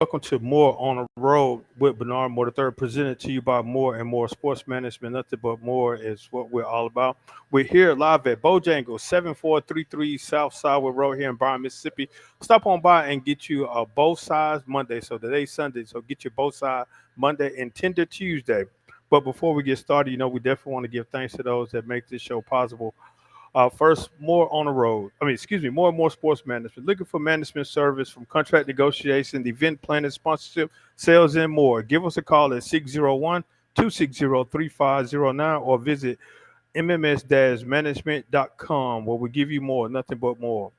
Welcome to More on the Road with Bernard Moore III, presented to you by More and More Sports Management. Nothing but more is what we're all about. We're here live at Bojangles, 7433 South Sideway Road here in Bryan, Mississippi. Stop on by and get you both sides Monday. So today's Sunday, so get you both sides Monday and Tender Tuesday. But before we get started, we definitely want to give thanks to those that make this show possible. First, more on the road. More and more sports management. Looking for management service from contract negotiation, event planning, sponsorship, sales, and more. Give us a call at 601 260 3509 or visit mms-management.com where we give you more, nothing but more.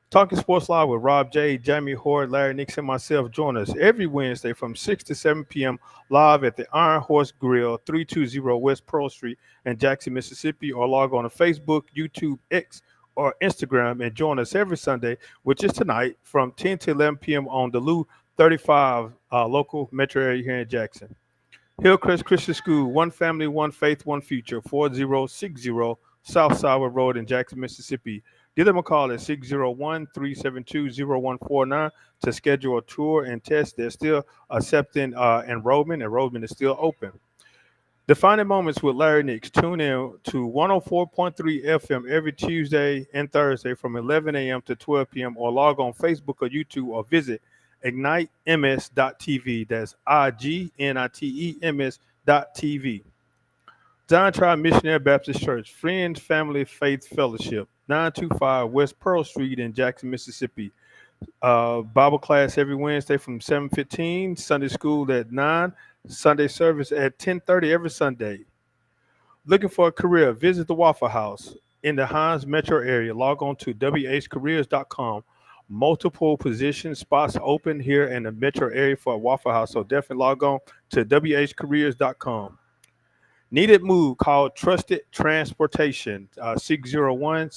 Talking Sports Live with Rob J, Jamie Horde, Larry Nix, and myself. Join us every Wednesday from 6 to 7 p.m. live at the Iron Horse Grill, 320 West Pearl Street in Jackson, Mississippi, or log on to Facebook, YouTube, X, or Instagram and join us every Sunday, which is tonight, from 10 to 11 p.m. on the Lou 35 local metro area here in Jackson. Hillcrest Christian School, one family, one faith, one future, 4060 South Side Road in Jackson, Mississippi. Give them a call at 601 372 0149 to schedule a tour and test. They're still accepting enrollment. Enrollment is still open. Defining Moments with Larry Nix. Tune in to 104.3 FM every Tuesday and Thursday from 11 a.m. to 12 p.m. or log on Facebook or YouTube or visit ignitems.tv. That's IGNITEMS.tv. Zion Tribe Missionary Baptist Church, Friends Family Faith Fellowship, 925 West Pearl Street in Jackson, Mississippi. Bible class every Wednesday from 7:15, Sunday school at 9, Sunday service at 10:30 every Sunday. Looking for a career, visit the Waffle House in the Hines metro area. Log on to whcareers.com. Multiple position spots open here in the metro area for a Waffle House, so definitely log on to whcareers.com. Needed move, called Trusted Transportation, 601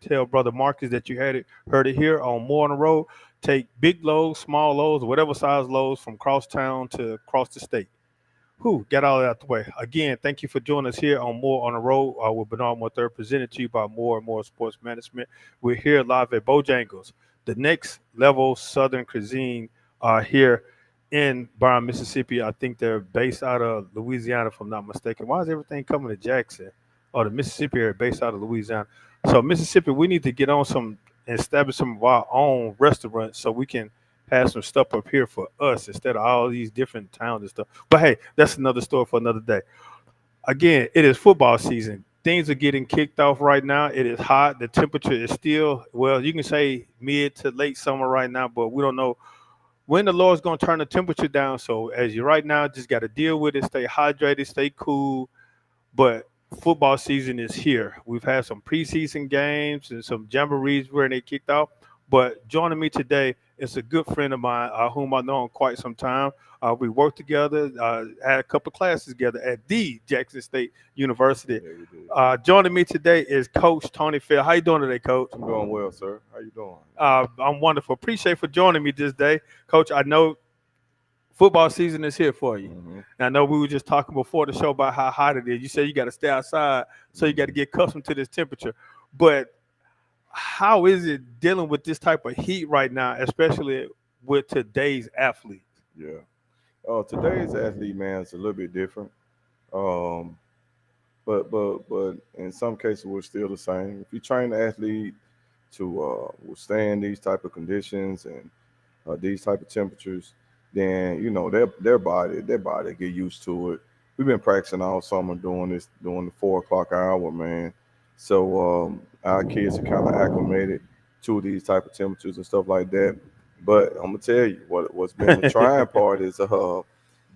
Tell Brother Marcus that you heard it here on More on the Road. Take big loads, small loads, whatever size loads from cross town to across the state. Who got all that out the way. Again, thank you for joining us here on More on the Road with Bernard Moore III, presented to you by More and More Sports Management. We're here live at Bojangles, the next level Southern cuisine here in Bryan, Mississippi. I think they're based out of Louisiana, if I'm not mistaken. Why is everything coming to Jackson? Or the Mississippi area based out of Louisiana. So Mississippi, we need to get on some establish some of our own restaurants so we can have some stuff up here for us instead of all these different towns and stuff. But hey, that's another story for another day. Again, it is football season. Things are getting kicked off right now. It is hot. The temperature is still, well, you can say mid to late summer right now, but we don't know when the Lord's going to turn the temperature down. So as you right now, just got to deal with it, stay hydrated, stay cool. But football season is here. We've had some preseason games and some jamborees where they kicked off. But joining me today is a good friend of mine, whom I know quite some time. We worked together, had a couple of classes together at the Jackson State University. Yeah, we did. Joining me today is Coach Tony Fair. How you doing today, Coach? I'm doing well, sir. How you doing? I'm wonderful. Appreciate for joining me this day, Coach. I know football season is here for you. Mm-hmm. And I know we were just talking before the show about how hot it is. You said you got to stay outside, so you got to get accustomed to this temperature. But how is it dealing with this type of heat right now, especially with today's athletes? Yeah. Today's athlete, man, is a little bit different. Um, but in some cases we're still the same. If you train the athlete to withstand these type of conditions and these type of temperatures, then their body get used to it. We've been practicing all summer doing this during the 4 o'clock hour, man. So our kids are kind of acclimated to these type of temperatures and stuff like that. But I'm gonna tell you what's been the trying part is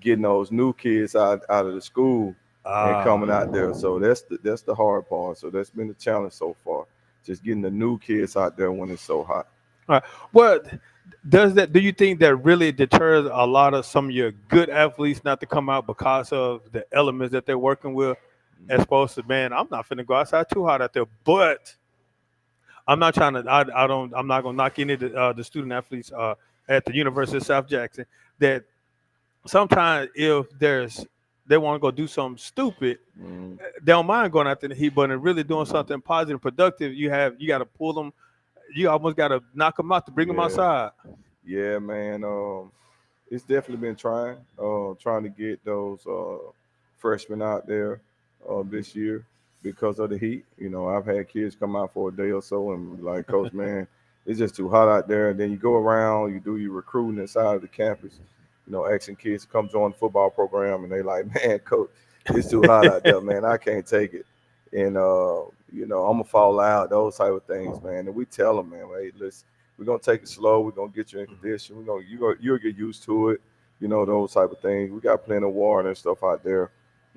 getting those new kids out of the school and coming out there. So that's the hard part. So that's been the challenge so far. Just getting the new kids out there when it's so hot. All right. What do you think that really deters a lot of some of your good athletes not to come out because of the elements that they're working with, as opposed to, man, I'm not finna go outside too hot out there, but I'm not trying to. I'm not gonna knock any of the student athletes at the University of South Jackson. That sometimes if they want to go do something stupid, Mm-hmm. they don't mind going out there in the heat, but in really doing something positive, productive, you got to pull them you almost got to knock them out to bring them Yeah, outside. yeah, man. It's definitely been trying to get those freshmen out there this year because of the heat. You know, I've had kids come out for a day or so and be like, Coach, man, it's just too hot out there. And then you go around, you do your recruiting inside of the campus, you know, asking kids to come join the football program, and they like, man, Coach, it's too hot out there, man. I can't take it. And you know, I'm gonna fall out, those type of things, man. And we tell them, man, hey, listen, we're gonna take it slow. We're gonna get you in condition. You'll get used to it. You know, those type of things. We got plenty of water and stuff out there.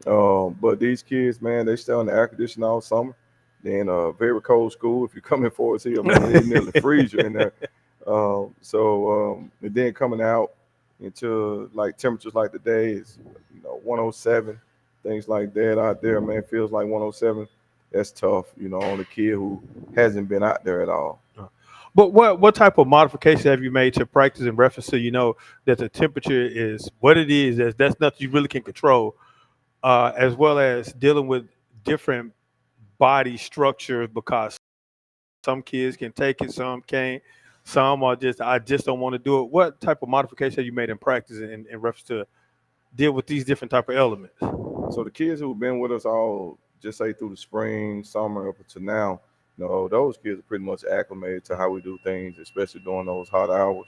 But these kids, man, they stay on the air conditioning all summer. Then very cold school. If you come in Forest Hill, man, it nearly freeze you in there. And then coming out into like temperatures like today is 107, things like that out there, man. Feels like 107. That's tough, on a kid who hasn't been out there at all. But what type of modifications have you made to practice in reference to that the temperature is what it is? That's nothing you really can control, as well as dealing with different body structures because some kids can take it, some can't. Some are just I just don't want to do it. What type of modification have you made in practice in reference to deal with these different type of elements? So the kids who've been with us all, just say through the spring, summer, up until now, those kids are pretty much acclimated to how we do things, especially during those hot hours.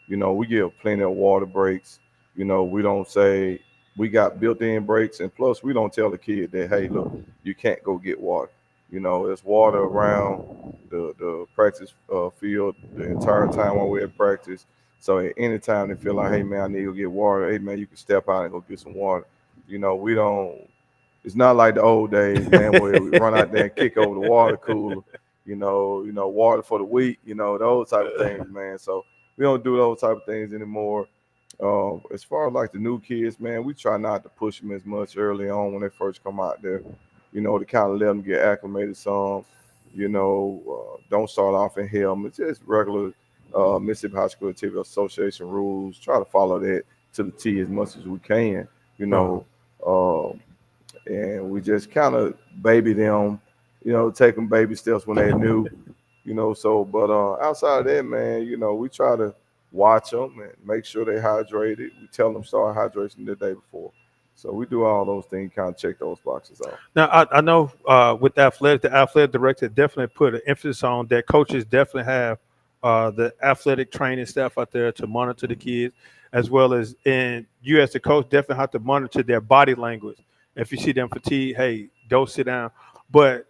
We give plenty of water breaks. We don't say we got built-in breaks, and plus we don't tell the kid that, hey, look, you can't go get water. There's water around the practice field the entire time while we're at practice. So at any time they feel like, hey man, I need to go get water. Hey man, you can step out and go get some water. We don't. It's not like the old days, man, where we run out there and kick over the water cooler. Water for the week. Those type of things, man. So we don't do those type of things anymore. As far as like the new kids, man, we try not to push them as much early on when they first come out there. To kind of let them get acclimated some. Don't start off in helmets. Just regular Mississippi High School Activity Association rules. Try to follow that to the T as much as we can. You know, um, and we just kind of baby them. Take them baby steps when they're new. But outside of that, man, we try to watch them and make sure they hydrated. We tell them start hydration the day before. So we do all those things, kind of check those boxes off. Now I know with the athletic director definitely put an emphasis on that. Coaches definitely have the athletic training staff out there to monitor the kids, as well as and you as the coach definitely have to monitor their body language. If you see them fatigued, hey, go sit down. But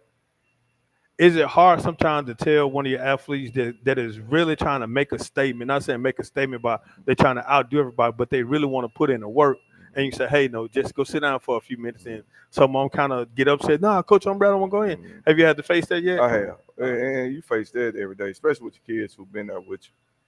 is it hard sometimes to tell one of your athletes that is really trying to make a statement? Not saying make a statement, but they're trying to outdo everybody, but they really want to put in the work. And you say, hey, no, just go sit down for a few minutes. And some of them kind of get upset. Nah, coach, I'm ready. I want to go in. Mhm. Have you had to face that yet? I have, and you face that every day, especially with your kids who've been there with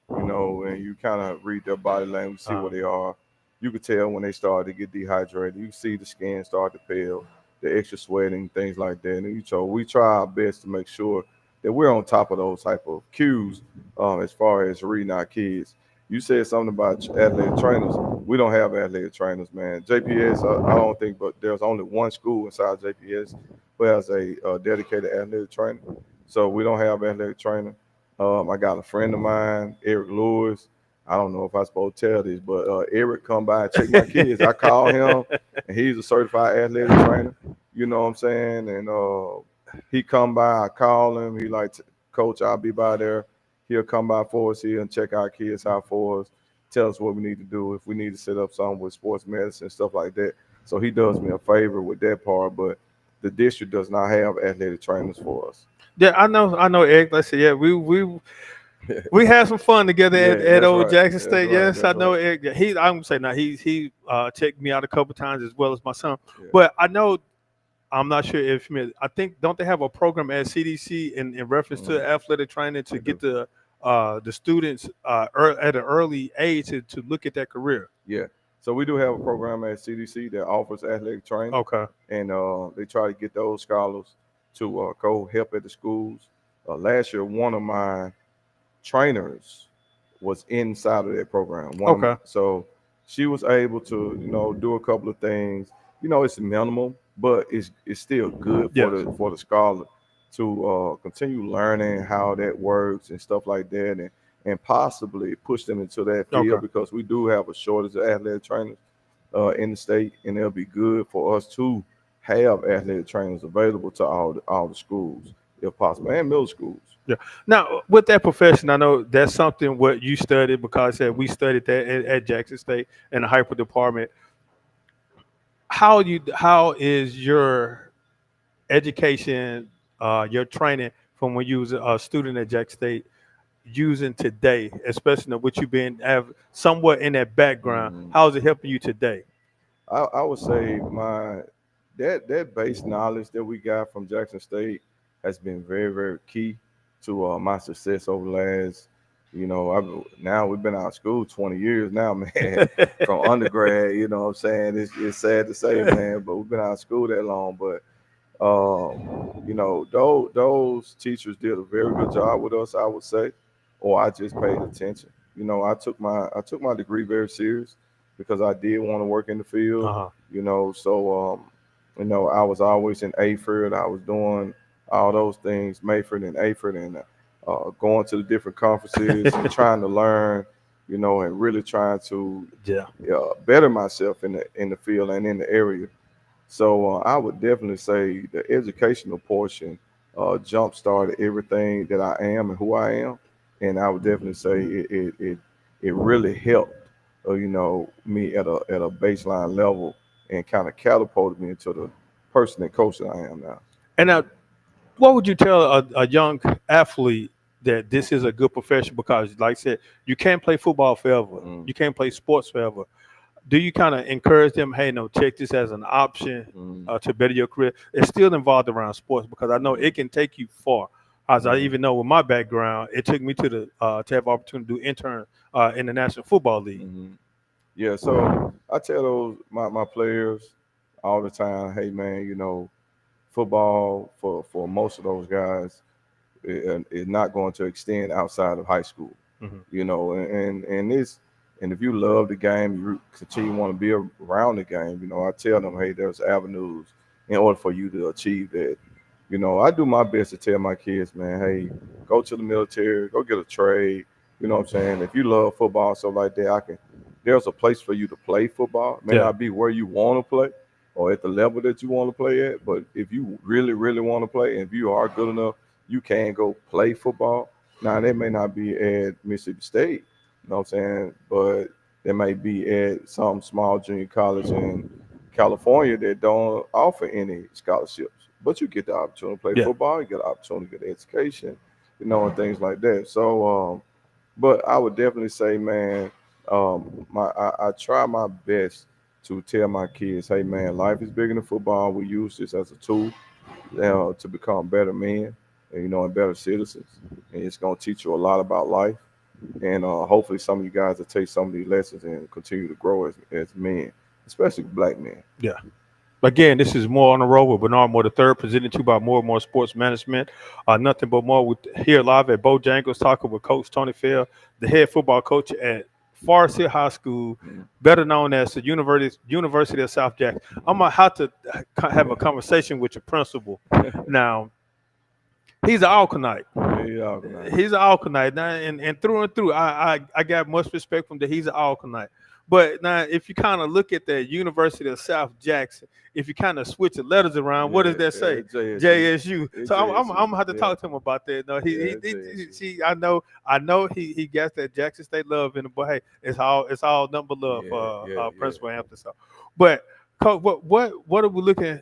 you. And you kind of read their body language, see Uh, where they are. You could tell when they start to get dehydrated. You see the skin start to pale, the extra sweating, things like that. So we try our best to make sure that we're on top of those type of cues as far as reading our kids. You said something about athletic trainers. We don't have athletic trainers, man. JPS, I don't think, but there's only one school inside JPS who has a dedicated athletic trainer. So we don't have athletic trainer. I got a friend of mine, Eric Lewis. I don't know if I'm supposed to tell this, but Eric come by and check my kids. I call him, and he's a certified athletic trainer. You know what I'm saying? And he come by, I call him. He like, Coach, I'll be by there. He'll come by for us here and check our kids out for us. Tell us what we need to do if we need to set up something with sports medicine stuff like that. So he does me a favor with that part, but the district does not have athletic trainers for us. yeah, I know, Eric. Let's say, yeah, we had some fun together Yeah, at that's old right. Jackson That's State. right. Yes, I That's know right. Eric. Yeah, I'm gonna say now he checked me out a couple times as well as my son. Yeah. But I know I'm not sure if I think don't they have a program at CDC in reference Mhm. to athletic training to They get do. the students at an early age to look at their career. Yeah. So we do have a program at CDC that offers athletic training, Okay. and they try to get those scholars to go help at the schools. Last year, one of my trainers was inside of that program. Okay. So she was able to, do a couple of things. It's minimal, but it's still good for Yes. the scholar to continue learning how that works and stuff like that, and possibly push them into that Okay. field because we do have a shortage of athletic trainers in the state, and it'll be good for us to have athletic trainers available to all the schools if possible, and middle schools. Yeah. Now, with that profession, I know that's something what you studied because I said we studied that at Jackson State in the hyper department. How is your education, your training from when you was a student at Jackson State using today, especially with you being somewhat in that background? Mhm. How is it helping you today? I would say my that base knowledge that we got from Jackson State has been very key to my success over the last. Now we've been out of school 20 years now, man, from undergrad. You know what I'm saying? It's sad to say, man, but we've been out of school that long. But um, those teachers did a very good job with us, I would say, or I just paid attention. I took my degree very serious because I did want to work in the field. Uh huh. I was always in Aford. I was doing all those things, Mayford and Aford, and going to the different conferences and trying to learn, and really trying to Yeah. better myself in the field and in the area. So I would definitely say the educational portion jump started everything that I am and who I am, and I would definitely say it really helped, me at a baseline level and kind of catapulted me into the person and coach that I am now. And now, what would you tell a young athlete that this is a good profession? Because, like I said, you can't play football forever. Mm, You can't play sports forever. Do you kind of encourage them, hey, no, check this as an option mm, to better your career? It's still involved around sports because I know mm, it can take you far. As I mm, even know with my background, it took me to the to have opportunity to do intern in the National Football League. mm. Yeah, so I tell those my players all the time, hey man, football for most of those guys is not going to extend outside of high school. Hmm. And if you love the game, you continue want to be around the game. I tell them, hey, there's avenues in order for you to achieve that. I do my best to tell my kids, man, hey, go to the military, go get a trade. You know what I'm saying? If you love football, so like that, I can. There's a place for you to play football. It may Yeah, not be where you want to play or at the level that you want to play at, but if you really want to play, and if you are good enough, you can go play football. Now, they may not be at Mississippi State, you know what I'm saying, but they may be at some small junior college in California that don't offer any scholarships. But you get the opportunity to play yeah, football, you get the opportunity to get education, and things like that. So, but I would definitely say, man, I try my best to tell my kids, hey, man, life is bigger than football. We use this as a tool to become better men, and better citizens. And it's going to teach you a lot about life. And hopefully, some of you guys will take some of these lessons and continue to grow as men, especially black men. yeah. Again, this is More on the Road with Bernard Moore III, presented to you by More and More Sports Management. Nothing but more with here live at Bojangles, talking with Coach Tony Fair, the head football coach at Forest Hill High School, Mhm. better known as the University of South Jackson. I'm gonna have to have a conversation with your principal. Now, he's an Alkanite. Yeah, yeah, organized. He's an Alkanite now, and through. I got much respect from that. He's an Alkanite. But now, if you kind of look at the University of South Jackson, if you kind of switch the letters around, what does Yeah, that yeah, say? it's JSU. JSU. It's So I'm JSU. gonna have to Yeah, talk to him about that. No, yeah, it's he JSU. see, I know he gets that Jackson State love in it, but hey, it's all number love Yeah, for yeah, yeah. Principal Hampton. So, but what are we looking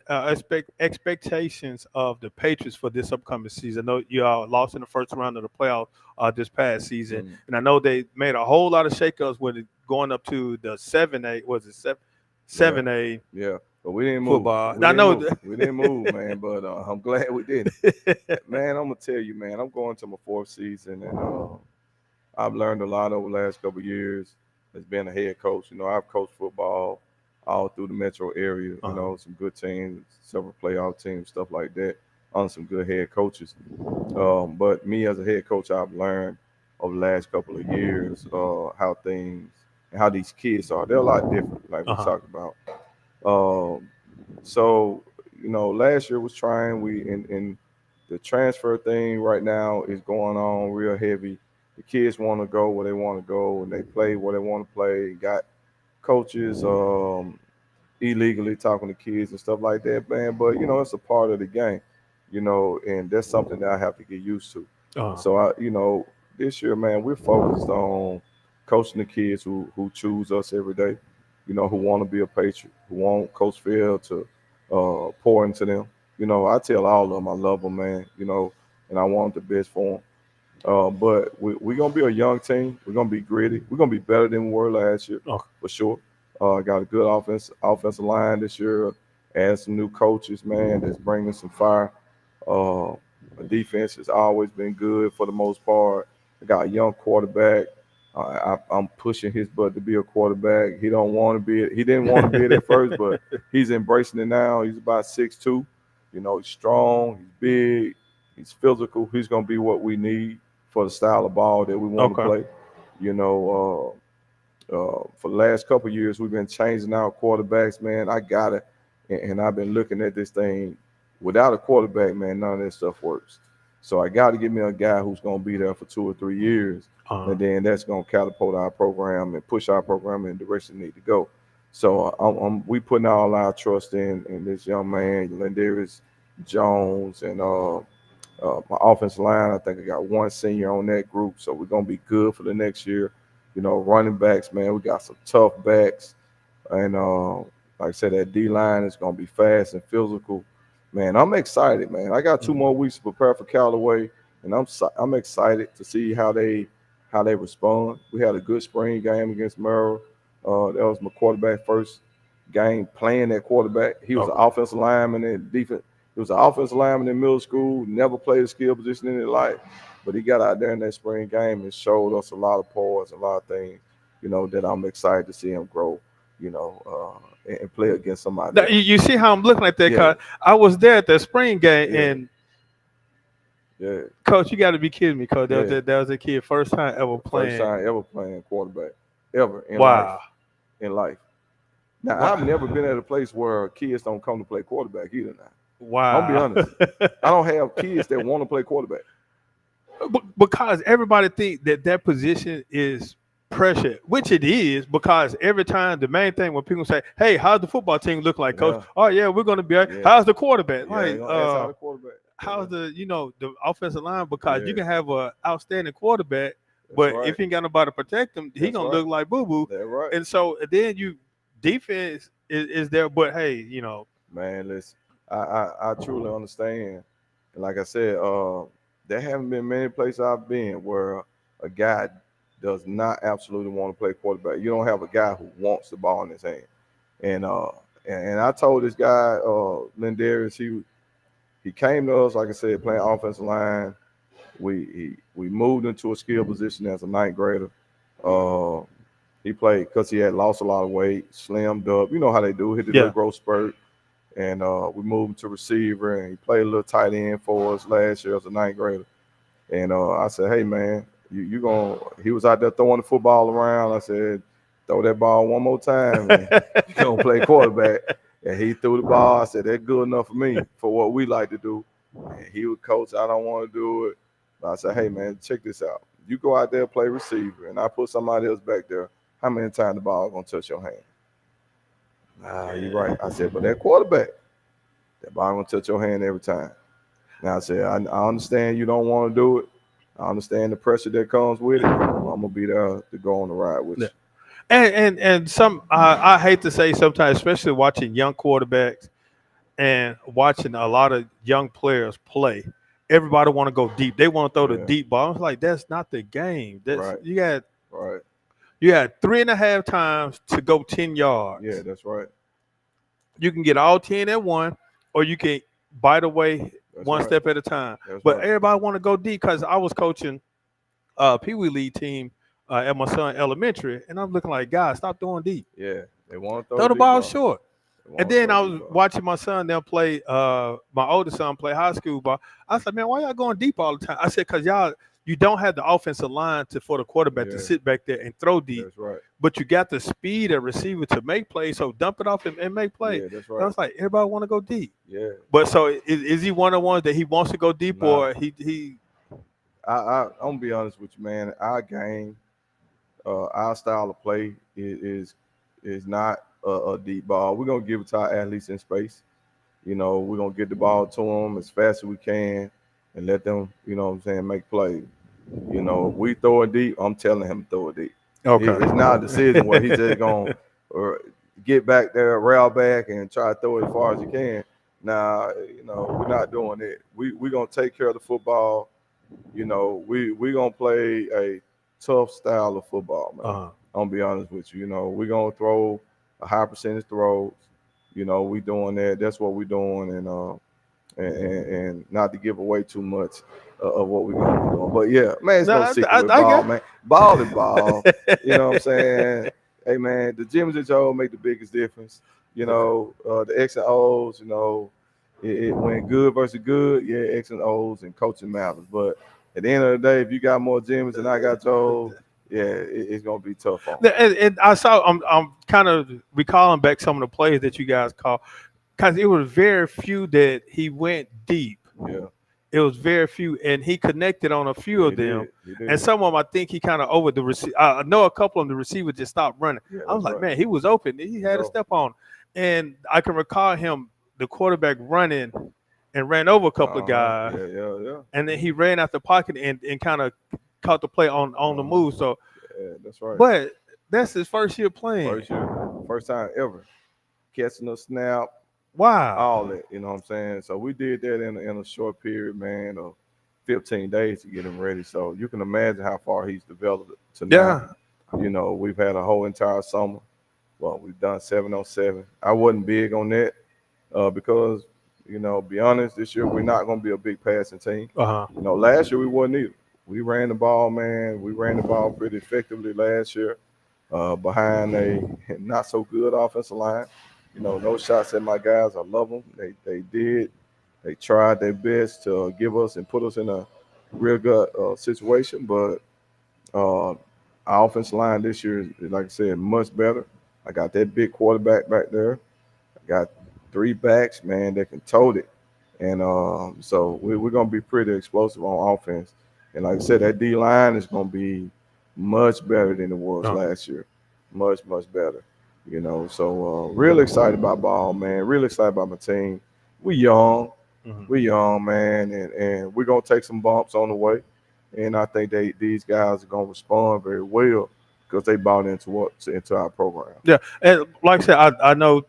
expectations of the Patriots for this upcoming season? I know you all lost in the first round of the playoffs this past season, Mm, and I know they made a whole lot of shakeups with it going up to the 7A. Was it seven yeah, 7A yeah. But we didn't move. football? We I didn't know. move. We didn't move, man. But I'm glad we didn't. Man, I'm gonna tell you, man. I'm going to my fourth season, and I've learned a lot over the last couple of years as being a head coach. I've coached football all through the metro area. Uh-huh. Some good teams, several playoff teams, stuff like that, on some good head coaches. But me as a head coach, I've learned over the last couple of years how things and how these kids are. They're a lot different, like we Uh-huh. talked about. Um, so last year was trying. We in the transfer thing right now is going on real heavy. The kids want to go where they want to go, and they play where they want to play. Got coaches illegally talking to kids and stuff like that, man. But it's a part of the game, and that's something that I have to get used to. Uh, So this year, man, we're focused on coaching the kids who choose us every day, who want to be a Patriot, who want Coach Phil to pour into them. I tell all of them I love them, man. And I want the best for them. But we're gonna be a young team. We're gonna be gritty. We're gonna be better than we were last year, oh, for sure. Got a good offensive line this year. Add some new coaches, man. That's bringing some fire. Uh, Defense has always been good for the most part. I got a young quarterback. I'm pushing his butt to be a quarterback. He don't want to be it. He didn't want to be it at first, but he's embracing it now. He's about 6'2". He's strong. He's big. He's physical. He's gonna be what we need for the style of ball that we want to okay. play. You know, for the last couple of years, we've been changing our quarterbacks, man. I got it, and I've been looking at this thing. Without a quarterback, man, none of this stuff works. So I got to get me a guy who's going to be there for 2 or 3 years, Uh, and then that's going to catapult our program and push our program in the direction it need to go. So we putting all our trust in this young man, Lindarius Jones, and my offensive line. I think I got one senior on that group, so we're gonna be good for the next year. Running backs, man, we got some tough backs, and like I said, that D line is gonna be fast and physical. Man, I'm excited, man. I got two mhm. more weeks to prepare for Callaway, and I'm excited to see how they respond. We had a good spring game against Merrill. That was my quarterback first game playing that quarterback. He was an Okay. offensive lineman and defense. He was an offensive lineman in middle school. Never played a skill position in his life, but he got out there in that spring game and showed us a lot of poise, a lot of things. That I'm excited to see him grow. And play against somebody Now, you, else. you see how I'm looking at that? Yeah, Cause I was there at that spring game, yeah, and yeah, coach, you got to be kidding me, cause yeah. that was a kid first time ever First playing. time ever playing quarterback ever in life. Wow, In life. Now I've never wow, been at a place where kids don't come to play quarterback either. Now I'm gonna be wow. honest. I don't have kids that want to play quarterback. Because everybody think that position is pressure, which it is. Because every time the main thing when people say, "Hey, how's the football team look like, coach?" Yeah, Oh yeah, we're gonna be. All right. yeah, How's the quarterback? yeah. They're Like, gonna ask how the quarterback. how's the offensive line? Because you Yeah, can have a outstanding quarterback, that's but right. if you ain't got nobody to protect him, he That's gonna right. look like boo boo. That's right. And so then you defense is there, but hey, Man, listen, I truly understand. And like I said, there haven't been many places I've been where a guy does not absolutely want to play quarterback. You don't have a guy who wants the ball in his hand. And I told this guy, Lindarius, he came to us, like I said, playing offensive line. We moved into a skill position as a ninth grader. Uh, he played because he had lost a lot of weight, slimmed up. You know how they do, hit the little yeah. growth spurt. And we moved him to receiver, and he played a little tight end for us last year as a ninth grader. And I said, hey, man, you going to, he was out there throwing the football around. I said, throw that ball one more time, and you're going to play quarterback. And he threw the ball. I said, that's good enough for me for what we like to do. And he was coach, I don't want to do it. But I said, hey, man, check this out. You go out there, play receiver, and I put somebody else back there. How many times the ball going to touch your hand? Ah, you're right. I said, but that quarterback, that ball going to touch your hand every time. Now I said, I understand you don't want to do it. I understand the pressure that comes with it. But I'm gonna be there to go on the ride with Yeah. you. And some I hate to say sometimes, especially watching young quarterbacks and watching a lot of young players play. Everybody want to go deep. They want to throw the Yeah, deep ball. It's like that's not the game. That's right, right. you had 3.5 times to go 10 yards. Yeah, that's right. You can get all 10 at one, or you can bite away That's one right. step at a time. That's But right. everybody want to go deep because I was coaching Pee Wee League team at my son elementary, and I'm looking like, guys, stop throwing deep. Yeah, they want to throw Throw the the deep ball ball. short. They And want to then throw I the deep was ball. watching my son them play my oldest son play high school ball. I said, man, why y'all going deep all the time? I said, cause y'all you don't have the offensive line for the quarterback to Yeah, sit back there and throw deep, that's right. but you got the speed at receiver to make plays. So dump it off and make plays. Yeah, that's And I right. was like, everybody want to go deep. Yeah. But so is he one of the ones that he wants to go deep, Nah, or he? I'm gonna be honest with you, man. Our game, our style of play is not a deep ball. We're gonna give it to our athletes in space. We're gonna get the ball to them as fast as we can and let them, what I'm saying, make plays. If we throw it deep, I'm telling him to throw it deep. It's not a decision where he's just gonna or get back there, rail back, and try to throw it as far as he can. Nah, we're not doing it. We gonna take care of the football. We gonna play a tough style of football, man. uh I'm gonna be honest with you. We gonna throw a high percentage throws. We doing that. That's what we doing, and not to give away too much of what we're gonna be doing. But yeah, man, it's No, no secret with I ball, get. man. Ball is ball. You know what I'm saying? Hey man, the Jimmys and Joe make the biggest difference. The X and O's, when good versus good, yeah, X and O's and coaching matters. But at the end of the day, if you got more Jimmys and I got Joe, yeah, it's gonna be tough on. And I saw. I'm kind of recalling back some of the plays that you guys called, because it was very few that he went deep. Yeah, It was very few, and he connected on a few yeah, of them. he And did. some of them, I think he kind of over the receiver. I know a couple of them, the receiver just stopped running. Yeah, I was that's like, right. man, he was open. He He's had a open. step on, and I can recall him, the quarterback, running and ran over a couple of guys, Yeah, yeah, yeah. and then he ran out the pocket and kind of caught the play on the Uh-huh. move. So, Yeah, that's right. but that's his first year playing. First year, first time ever catching a snap, all Wow. that. You know what I'm saying? So we did that in a short period, man, of 15 days to get him ready. So you can imagine how far he's developed to now. Yeah. We've had a whole entire summer. Well, we've done 7 on 7. I wasn't big on that because, be honest, this year we're not going to be a big passing team. Uh huh. Last year we wasn't either. We ran the ball, man. We ran the ball pretty effectively last year behind a not so good offensive line. No shots at my guys. I love them. They did. They tried their best to give us and put us in a real good situation, but our offensive line this year is, like I said, much better. I got that big quarterback back there. I got 3 backs, man, that can tote it. And so we're going to be pretty explosive on offense. And like I said, that D line is going to be much better than it was No. last year. Much, much better. So really excited about ball, man. Really excited about my team. We young. Mhm. We young, man. And we're going to take some bumps on the way. And I think these guys are going to respond very well because they bought into our program. Yeah, and like I said, I know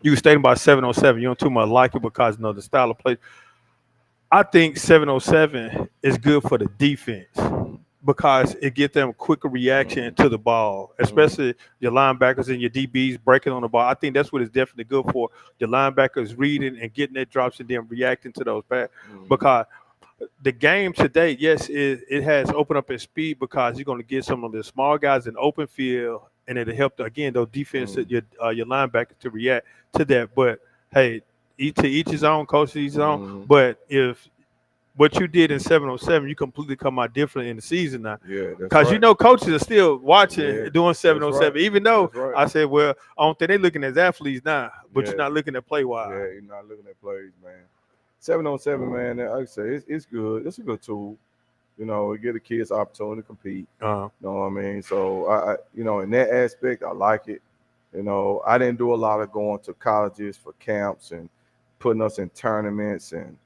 you were stating about 7 on 7. You don't too much like it because the style of play. I think 7 on 7 is good for the defense Mm-hmm. because it gives them quicker Mm-hmm. reaction to the ball, Mm-hmm. especially your linebackers and your DBs breaking on the ball. I think that's what it's definitely good for. Your linebackers reading and getting their drops and then reacting to those back Mm-hmm. because the game today, yes, it has opened up its speed because you're going to get some of the small guys in open field, and it'll help again those defense Mm-hmm. your linebackers to react to that. But hey, each his own, coach to each his own. Mm-hmm. But if what you did in 7 on 7, you completely come out different in the season now. Yeah, that's Because right. coaches are still watching Yeah, doing seven that's on right. seven, even though That's right. I said, well, I don't think they're looking at athletes now, but you're Yeah, not looking at play yeah. wise. You're not looking at plays, man. 7 on 7, man. Like I say, it's good. It's a good tool. It give the kids opportunity to compete. Uh, You know what I mean? So in that aspect, I like it. I didn't do a lot of going to colleges for camps and putting us in tournaments, and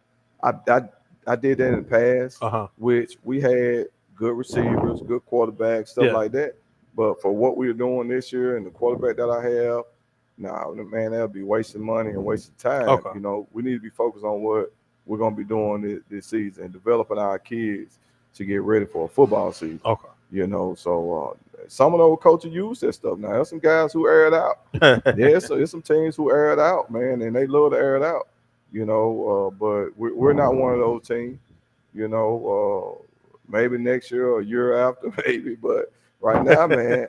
I I, I did that in the past, uh huh. which we had good receivers, good quarterbacks, stuff Yeah. like that. But for what we're doing this year and the quarterback that I have, nah, man, that'll be wasting money and wasting time. Okay. We need to be focused on what we're gonna be doing this season and developing our kids to get ready for a football season. Okay. So some of those coaches use that stuff. Now, there's some guys who air it out. Yeah, so there's some teams who air it out, man, and they love to air it out. But we're not one of those teams. Maybe next year or a year after, maybe. But right now, man,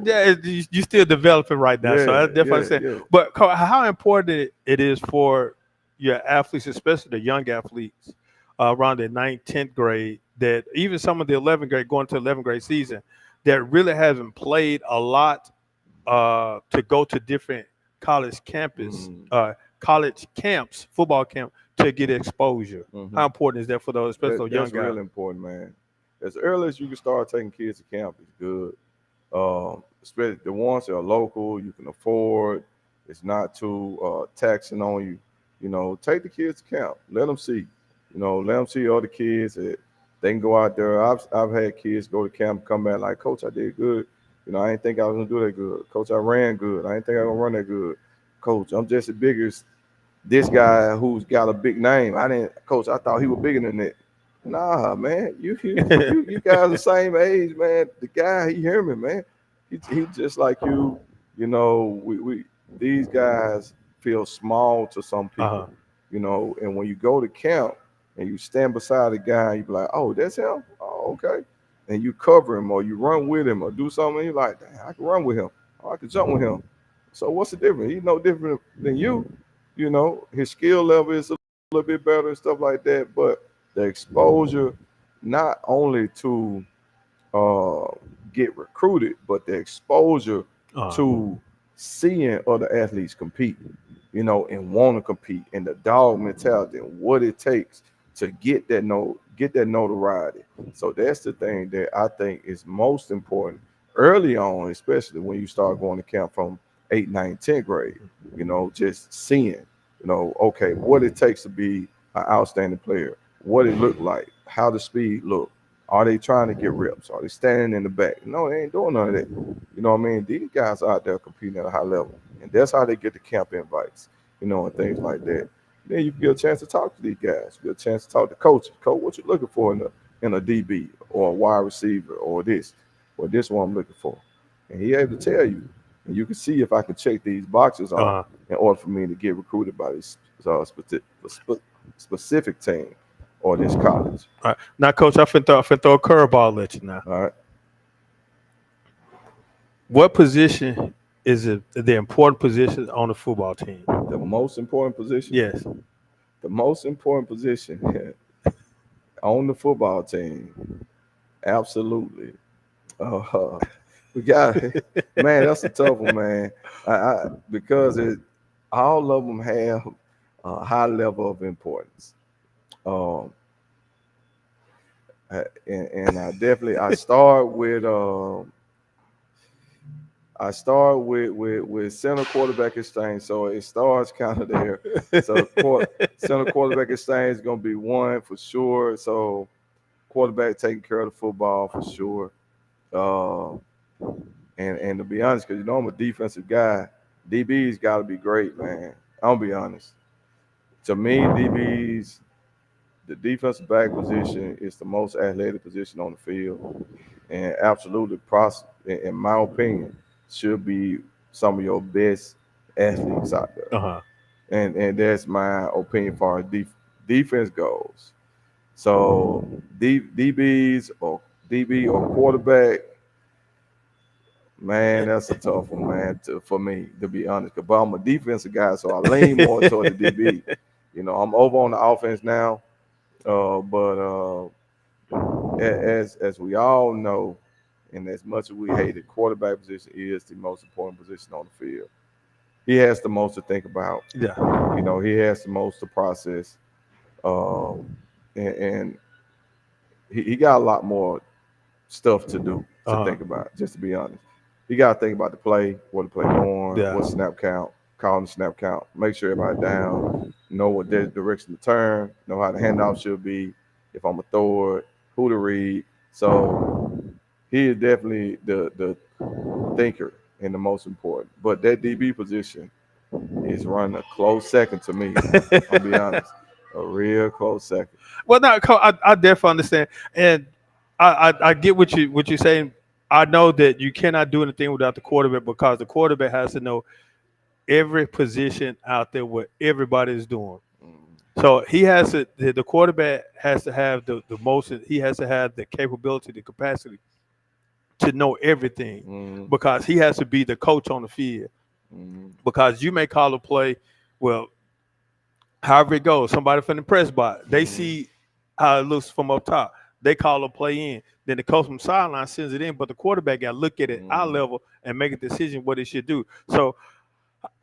Yeah, you still developing right now, so I yeah, definitely yeah, understand. yeah. But how important it is for your athletes, especially the young athletes around the 9th, 10th grade, that even some of the 11th grade going to 11th grade season that really haven't played a lot to go to different college campus, Mm-hmm. college camps, football camp to get exposure. Mm-hmm. How important is that for those, especially those young That's guys? really important, man. As early as you can start taking kids to camp is good. Especially the ones that are local, you can afford. It's not too taxing on you. Take the kids to camp. Let them see. Let them see other kids that they can go out there. I've had kids go to camp, come back like, Coach, I did good. I didn't think I was gonna do that good. Coach, I ran good. I didn't think I was gonna run that good. Coach, I'm just as big as this guy who's got a big name. I didn't, Coach. I thought he was bigger than that. Nah, man. You guys the same age, man. The guy, he hear me, man. He just like you. We these guys feel small to some Uh-huh. people. And when you go to camp and you stand beside a guy, you be like, oh, that's him. Oh, okay. And you cover him or you run with him or do something. You're like, damn, I can run with him. Or I can jump with him. So what's the difference? He's no different than you. His skill level is a little bit better and stuff like that. But the exposure, not only to uh, get recruited, but the exposure Uh-huh. to seeing other athletes compete, and want to compete, and the dog mentality and what it takes to get that notoriety. So that's the thing that I think is most important early on, especially when you start going to camp from 8th, 9th, 10th grade. Just seeing, okay, what it takes to be an outstanding player, what it looked like, how the speed look. Are they trying to get reps? Are they standing in the back? No, they ain't doing none of that. You know what I mean? These guys are out there competing at a high level. And that's how they get the camp invites, and things like that. Then you get a chance to talk to these guys. You get a chance to talk to coaches. Coach, what you looking for in a DB or a wide receiver or this? Well, this one I'm looking for. And he able to tell you. And you can see if I can check these boxes off Uh-huh. in order for me to get recruited by this specific team or this college. All right. Now, Coach, I finna throw a curveball at you now. All right. What position is it the important position on the football team? The most important position, Yes. the most important position on the football team, absolutely. Uh, we got man, that's a tough one, man. Because all of them have a high level of importance. Um, and I definitely I start with center quarterback exchange, so it starts kind of there. So center quarterback exchange is gonna be one for sure. So quarterback taking care of the football for sure. Uh, and to be honest, because I'm a defensive guy, DB's got to be great, man. I'll be honest. To me, DB's the defensive back position is the most athletic position on the field, and absolutely, in my opinion, should be some of your best athletes out there. Uh-huh. And that's my opinion for our defense goes. So DBs or DB or quarterback, man, that's a tough one, man, for me to be honest. But I'm a defensive guy, so I lean more toward the DB. I'm over on the offense now, but as we all know, and as much as we hate it, quarterback position is the most important position on the field. He has the most to think about. Yeah. He has the most to process, um, and he got a lot more stuff to do to Uh-huh. think about. Just to be honest, you got to think about the play, what the play going, Yeah. what snap count, calling the snap count, make sure everybody down, know what direction to turn, know how the handoff should be, if I'm a throw it, who to read. So he is definitely the thinker and the most important. But that DB position is running a close second to me. I'll be honest, a real close second. Well, no, I definitely understand, and I get what you're saying. I know that you cannot do anything without the quarterback because the quarterback has to know every position out there what everybody is doing. Mm, So he has to the quarterback has to have the most. He has to have the capability, the capacity to know everything mm, because he has to be the coach on the field. mm, Because you may call a play, well, however it goes, somebody from the press box, they mm, see how it looks from up top. They call a play in. Then the coach from the sideline sends it in, but the quarterback got to look at it eye Mm-hmm. level and make a decision what it should do. So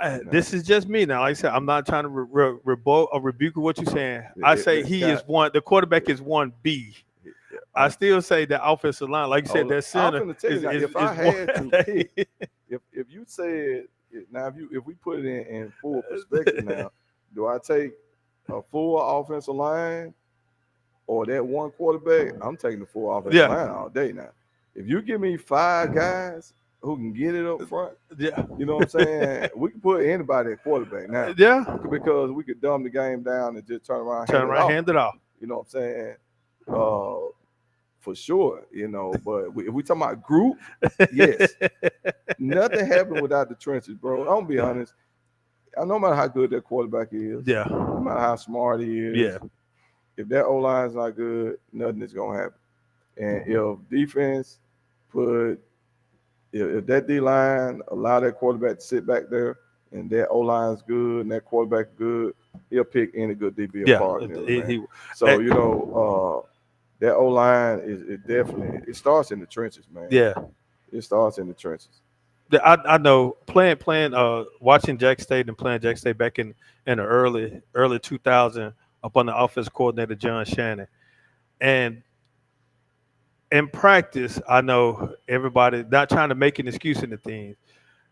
No, this is just me now. Like I said, I'm not trying to rebuke or rebuke what you're saying. I say it's he got is one. The quarterback is one B. I I'm still say the offensive line, like you said, that I'm center finna tell you now. If I is one. had to pick, if you said now, if we put it in full perspective now, do I take a full offensive line or that one quarterback? I'm taking the full offensive Yeah, line all day now. If you give me five guys who can get it up front, yeah, you know what I'm saying? We can put anybody at quarterback now yeah. because we could dumb the game down and just turn around and hand Turn it around, off. hand it off. You know what I'm saying? For sure, But if we talking about group, yes, nothing happened without the trenches, bro. I'm gonna be honest. No matter how good that quarterback is, Yeah, no matter how smart he yeah, is, if that O line's not good, nothing is gonna happen. And if defense put if that D line allow that quarterback to sit back there and that O line's good and that quarterback good, he'll pick any good DB yeah. apart and everything, man. He, So that O line is it definitely it starts in the trenches, man. yeah. It starts in the trenches. I know playing watching Jack State and playing Jack State back in the early 2000 up on the offense coordinator John Shannon. And in practice, I know everybody not trying to make an excuse in the things.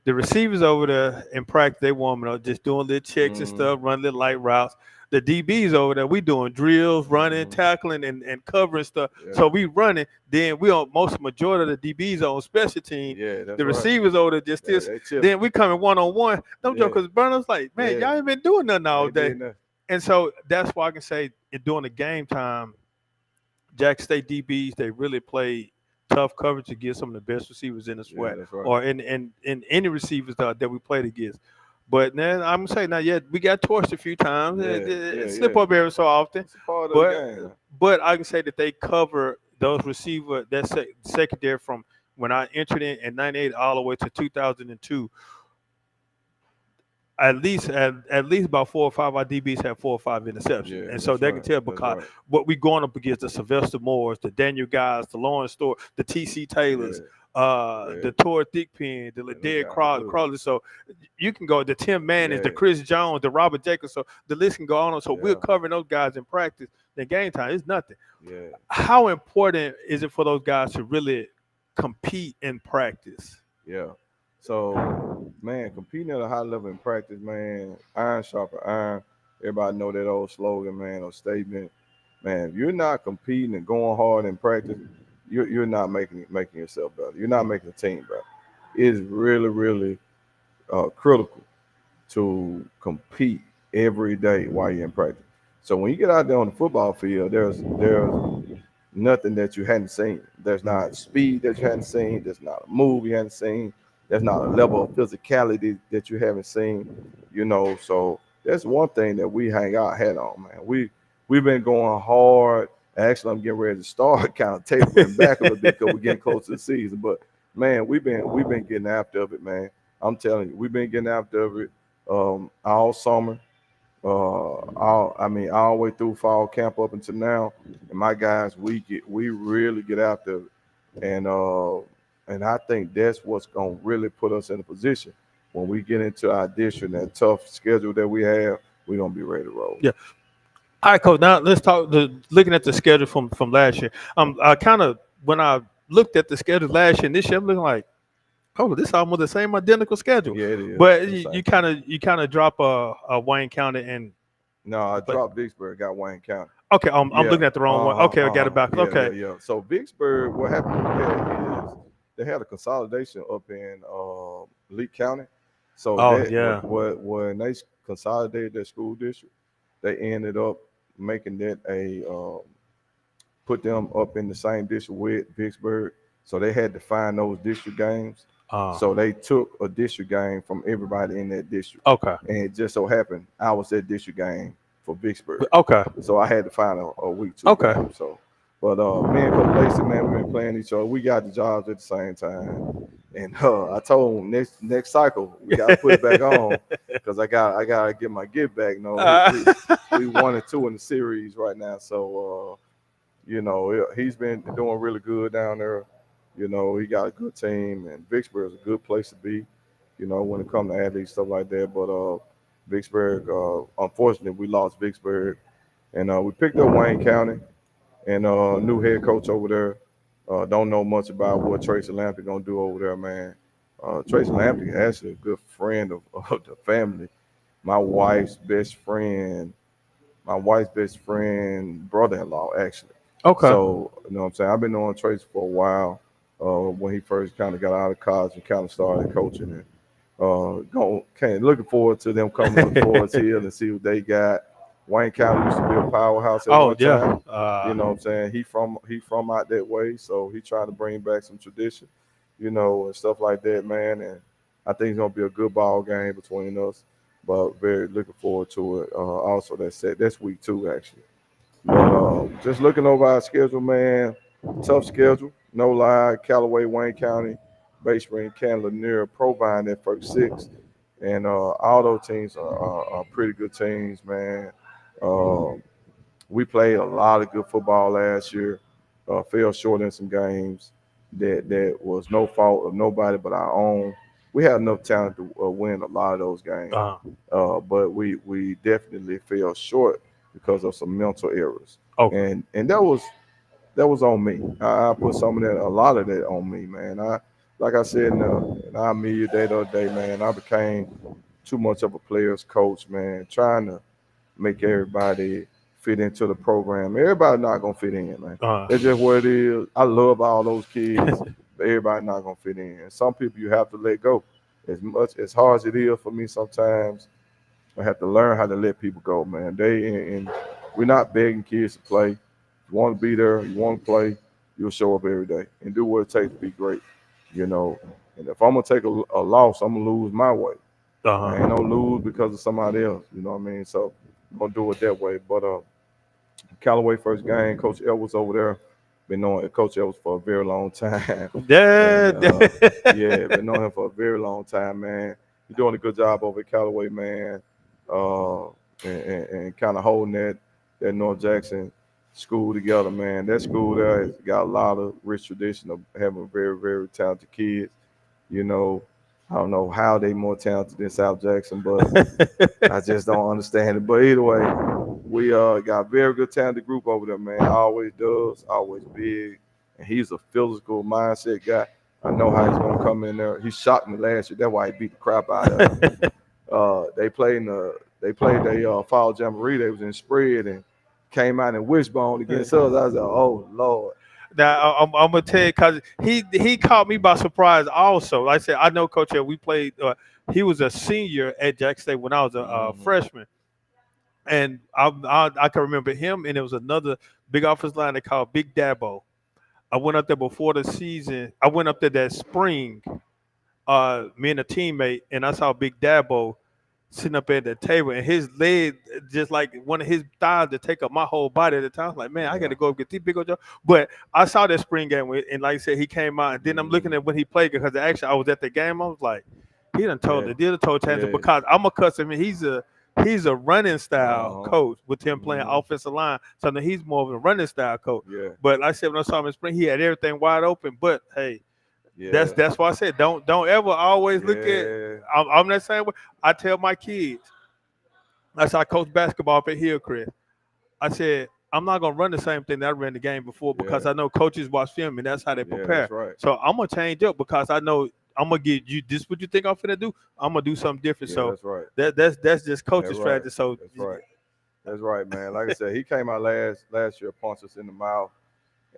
The receivers over there in practice, they warming up, just doing little checks and Mm-hmm. stuff, running little light routes. The DBs over there, we doing drills, running, Mm-hmm. tackling, and covering stuff. Yeah, So we running. Then we on most majority of the DBs on special team. yeah, that's The right. receivers over there just still. They chilling. Then we coming one on one. Them Yeah, jokers, Burners like, man, yeah. y'all ain't been doing nothing all Ain't day. did nothing. And so that's why I can say during the game time, Jack State DBs, they really played tough coverage to get some of the best receivers in the Yeah, sweat that's right. or in any receivers that we played against. But then I'm gonna say now, yeah, we got torched a few times, Yeah, yeah, slip yeah. up every so often. It's a part of the But game, man. I can say that they cover those receiver secondary from when I entered in '98 all the way to 2002 at least about 4 or 5 our DBs have 4 or 5 interceptions, Yeah, and so that's they can right. tell That's because right. what we going up against the Sylvester Moores, the Daniel Guys, the Lawrence Store, the TC Yeah, Taylors, yeah. the Tor Thickpen, the And them Ladere guys good. Crawley. So you can go the Tim Mannings, the Yeah, Chris Jones, the Robert Jacobs. So the list can go on. So we're yeah, covering those guys in practice. Then game time is nothing. yeah, How important is it for those guys to really compete in practice? yeah. So, man, competing at a high level in practice, man, iron sharper iron. Everybody know that old slogan, man, or statement. Man, if you're not competing and going hard in practice, you're not making yourself better. You're not making the team better. It's really, really critical to compete every day while you're in practice. So when you get out there on the football field, there's nothing that you hadn't seen. There's not speed that you hadn't seen. There's not a move you hadn't seen. There's not a level of physicality that you haven't seen. So that's one thing that we hang our hat on, man. We've been going hard. Actually, I'm getting ready to start kind of tapering back a little bit because we're getting close to the season. But man, we've been getting after it, man. I'm telling you, we've been getting after it all summer. All the way through fall camp up until now. And my guys, we really get after it, and I think that's what's gonna really put us in a position when we get into our district and that tough schedule that we have. We're gonna be ready to roll. Yeah. All right, coach. Now let's talk. Looking at the schedule from last year, I kind of when I looked at the schedule last year and this year, I'm looking like, oh, this is almost the same identical schedule. Yeah, it is. But It's the you, same you thing. kind of you kind of drop a Wayne County and No, I but dropped Vicksburg, got Wayne County. okay, I'm Yeah. looking at the wrong one. Okay, I got it back. Yeah, yeah, Okay. yeah. So Vicksburg, what happened with that is they had a consolidation up in Lee County. So Oh that yeah. when they consolidated their school district, they ended up making that a put them up in the same district with Vicksburg. So they had to find those district games. So they took a district game from everybody in that district. Okay. And it just so happened I was that district game for Vicksburg. Okay. So I had to find a week two Okay. game. So, but me and Coach Lacey, man, we've been playing each other. We got the jobs at the same time. And I told him next cycle we got to put it back on because I gotta get my get back. No, we 1-2 in the series right now. So He's been doing really good down there. He got a good team, and Vicksburg is a good place to be. When it comes to athletes, stuff like that. But Vicksburg, unfortunately, we lost Vicksburg, and we picked up Wayne County, and new head coach over there. Don't know much about what Tracy Lampy gonna do over there, man. Tracy Lampy actually a good friend of, of the family. My wife's best friend, my wife's best friend, brother-in-law, actually. Okay. So, you know what I'm saying? I've been knowing Tracy for a while. When he first kind of got out of college and kind of started coaching, and looking forward to them coming to Forest Hill and see what they got. Wayne County used to be a powerhouse at Oh one yeah. time. You know what I'm saying? He from out that way, so he trying to bring back some tradition, and stuff like that, man. And I think it's gonna be a good ball game between us. But very looking forward to it. Also, that's week 2 actually. But just looking over our schedule, man, tough schedule. No lie, Callaway, Wayne County, Bay Spring, Canton, Lanier, Provine that first 6. And all those teams are pretty good teams, man. Um, we played a lot of good football last year. Fell short in some games that was no fault of nobody but our own. We had enough talent to win a lot of those games, Uh, but we definitely fell short because of some mental errors, okay. and that was on me. I put some of that, a lot of that on me, man. Like I said in our media day the other day, man, I became too much of a player's coach, man, trying to make everybody fit into the program. Everybody not gonna fit in, man. Uh, That's just what it is. I love all those kids, but everybody not gonna fit in. And some people you have to let go. As hard as it is for me sometimes, I have to learn how to let people go, man. And we're not begging kids to play. If you want to be there, you want to play, you'll show up every day and do what it takes to be great, you know. And if I'm gonna take a loss, I'm gonna lose my way. I ain't no uh, lose because of somebody else. You know what I mean? So I'm gonna do it that way. But Callaway first game, Coach Edwards over there. Been knowing Coach Edwards for a very long time, and yeah. yeah, been knowing him for a very long time, man. He's doing a good job over at Callaway, man, uh, and kind of holding that North Jackson school together, man. That school there has got a lot of rich tradition of having very, very talented kids. You know, I don't know how they more talented than South Jackson, but I just don't understand it. But either way, we got a very good talented group over there, man. Always does, always big, and he's a physical mindset guy. I know how he's gonna come in there. He shocked me last year. That's why he beat the crap out of us. They played the fall jamboree. They was in spread and came out in wishbone against us. I was like, oh Lord. Now I'm gonna tell you because he caught me by surprise. Also, like I said, I know Coach. We played. He was a senior at Jack State when I was a Hmm. freshman, and I can remember him. And it was another big offensive line they called Big Dabo. I went up there before the season. I went up there that spring. Me and a teammate, and I saw Big Dabo sitting up at the table, and his leg just like one of his thighs to take up my whole body at the time. I was like, man, I got Yeah. to go get these big old. But I saw that spring game, and like I said, he came out, and then I'm looking Hmm. at when he played because actually I was at the game. I was like, he done Yeah. did a toe tangent Yeah. because I'm accustomed. He's a running style Uh huh. coach with him playing Hmm. offensive line. So now he's more of a running style coach. Yeah. But like I said, when I saw him in spring, he had everything wide open. But hey, that's Yeah. that's why I said don't ever always look at. Yeah. I'm not saying what I tell my kids. That's how I coach basketball up at Hillcrest. I said I'm not gonna run the same thing that I ran the game before Yeah. because I know coaches watch film and that's how they Yeah. That's prepare. right. So I'm gonna change up because I know I'm gonna get you this what you think I'm finna do. I'm gonna do something different. Yeah. So That's right. that's just That's coaching right. strategy. So That's right. That's right, man. Like I said, he came out last year, punched us in the mouth,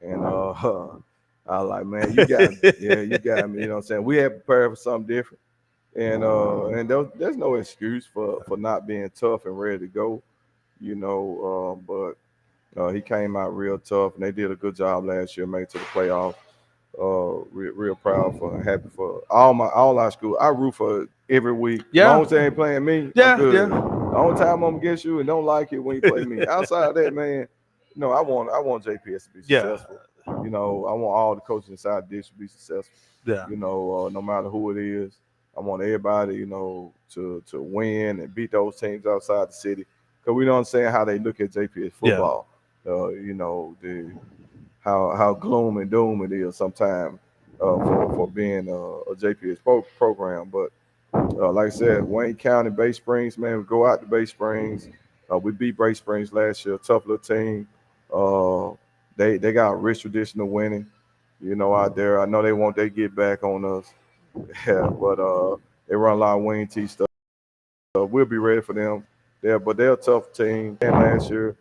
and I was like, man, you got me. Yeah, you got me. You know what I'm saying? We had prepared for something different, and there's no excuse for not being tough and ready to go. But he came out real tough, and they did a good job last year, made it to the playoffs. Real proud for and happy for all our school. I root for it every week. As long yeah, as they ain't playing me, I'm yeah, good. yeah, The only time I'm against you and don't like it when you play me. Outside of that, man, I want JPS to be yeah, successful. I want all the coaches inside the district to be successful. yeah. No matter who it is, I want everybody, to win and beat those teams outside the city. Because we don't understand how they look at JPS Yeah. football. The how gloom and doom it is sometimes for being a JPS program. But like I said, Wayne County, Bay Springs, man, we go out to Bay Springs. We beat Bay Springs last year, tough little team. Uh, they got a rich tradition of winning, out there. I know they want they get back on us, yeah, but they run a lot of wing T stuff. We'll be ready for them. But they're a tough team. And last year,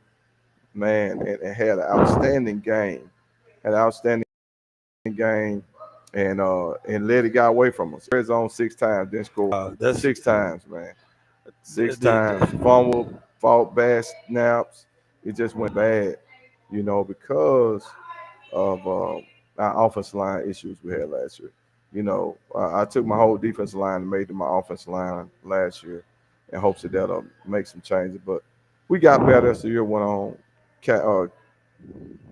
man, and had an outstanding game. Had an outstanding game, and let it get away from us. Red zone 6 times, then score That's 6 times, man. Six times. the, Fumble, fought bad snaps. It just went bad, because of our offensive line issues we had last year. I took my whole defensive line and made it my offensive line last year in hopes that that'll make some changes. But we got better as the year went on.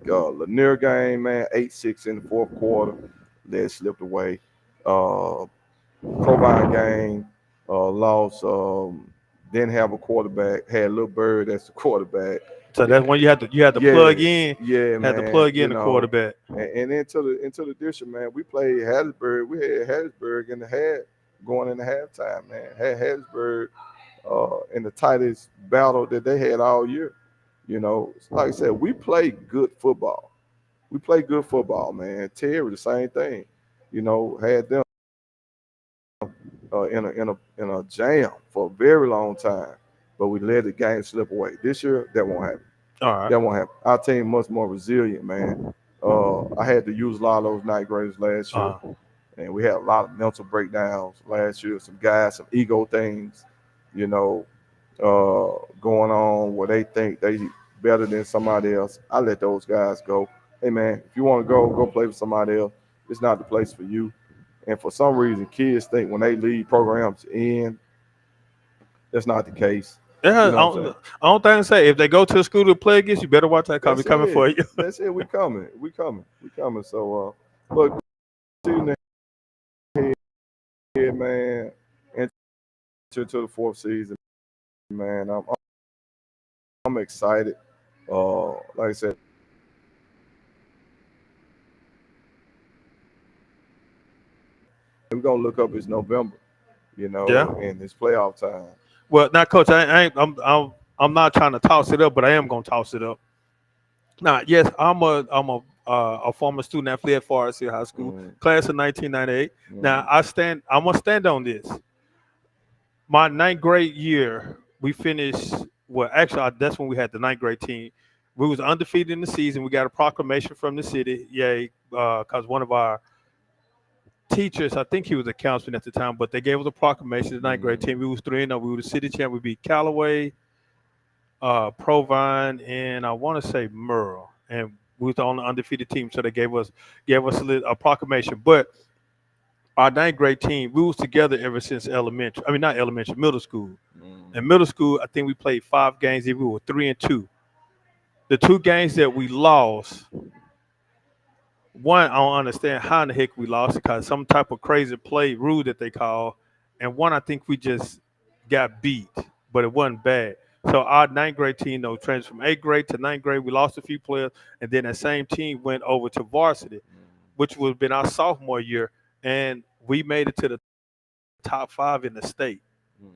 Lanier game, man, 8-6 in the fourth quarter. Lead slipped away. Uh, Provine game, lost. Didn't have a quarterback. Had Lil Bird as the quarterback. so that's when you had to Yeah, plug in, yeah, had to man. plug in the quarterback. And into the district, man. We played Hattiesburg. We had Hattiesburg in the half going into halftime, man. Had Hattiesburg in the tightest battle that they had all year. Like I said, we play good football. We play good football, man. Terry, the same thing. Had them in a jam for a very long time, but we let the game slip away. This year, that won't happen. All right. That won't happen. Our team much more resilient, man. I had to use a lot of those night graders last year, Uh, and we had a lot of mental breakdowns last year. Some guys, some ego things, you know, going on where they think they better than somebody else. I let those guys go. Hey man, if you want to go play with somebody else. It's not the place for you. And for some reason, kids think when they leave programs in, that's not the case. yeah, You know what I'm saying? I don't think say if they go to a school to play against you, better watch that call. We That's coming it. for you. That's it. We coming. We coming. We coming. So, but season ahead, man. Enter to the fourth season, man. I'm excited. Like I said, we're gonna look up. It's November, Yeah. and it's playoff time. Well, now, coach, I ain't. I'm not trying to toss it up, but I am gonna toss it up. Now, yes, I'm a former student athlete at Forest Hill High School, Mm, class of 1998. Now, mm, I'm gonna stand on this. My ninth grade year, we finished. Well, actually, that's when we had the ninth grade team. We was undefeated in the season. We got a proclamation from the city, yay, because one of our teachers, I think he was a councilman at the time, but they gave us a proclamation. The ninth grade mm, team, we was 3-0. We were the city champ. We beat Callaway, Provine, and I want to say Merle, and we was the only undefeated team. So they gave us a proclamation. But our ninth grade team, we was together ever since elementary. I mean, not elementary, middle school. mm, In middle school, I think we played 5 games. If we were 3-2, the 2 games that we lost, one I don't understand how in the heck we lost because some type of crazy play rule that they call, and one I think we just got beat, but it wasn't bad. So our ninth grade team, though, transferred from eighth grade to ninth grade. We lost a few players, and then that same team went over to varsity, which would have been our sophomore year, and we made it to the top 5 in the state.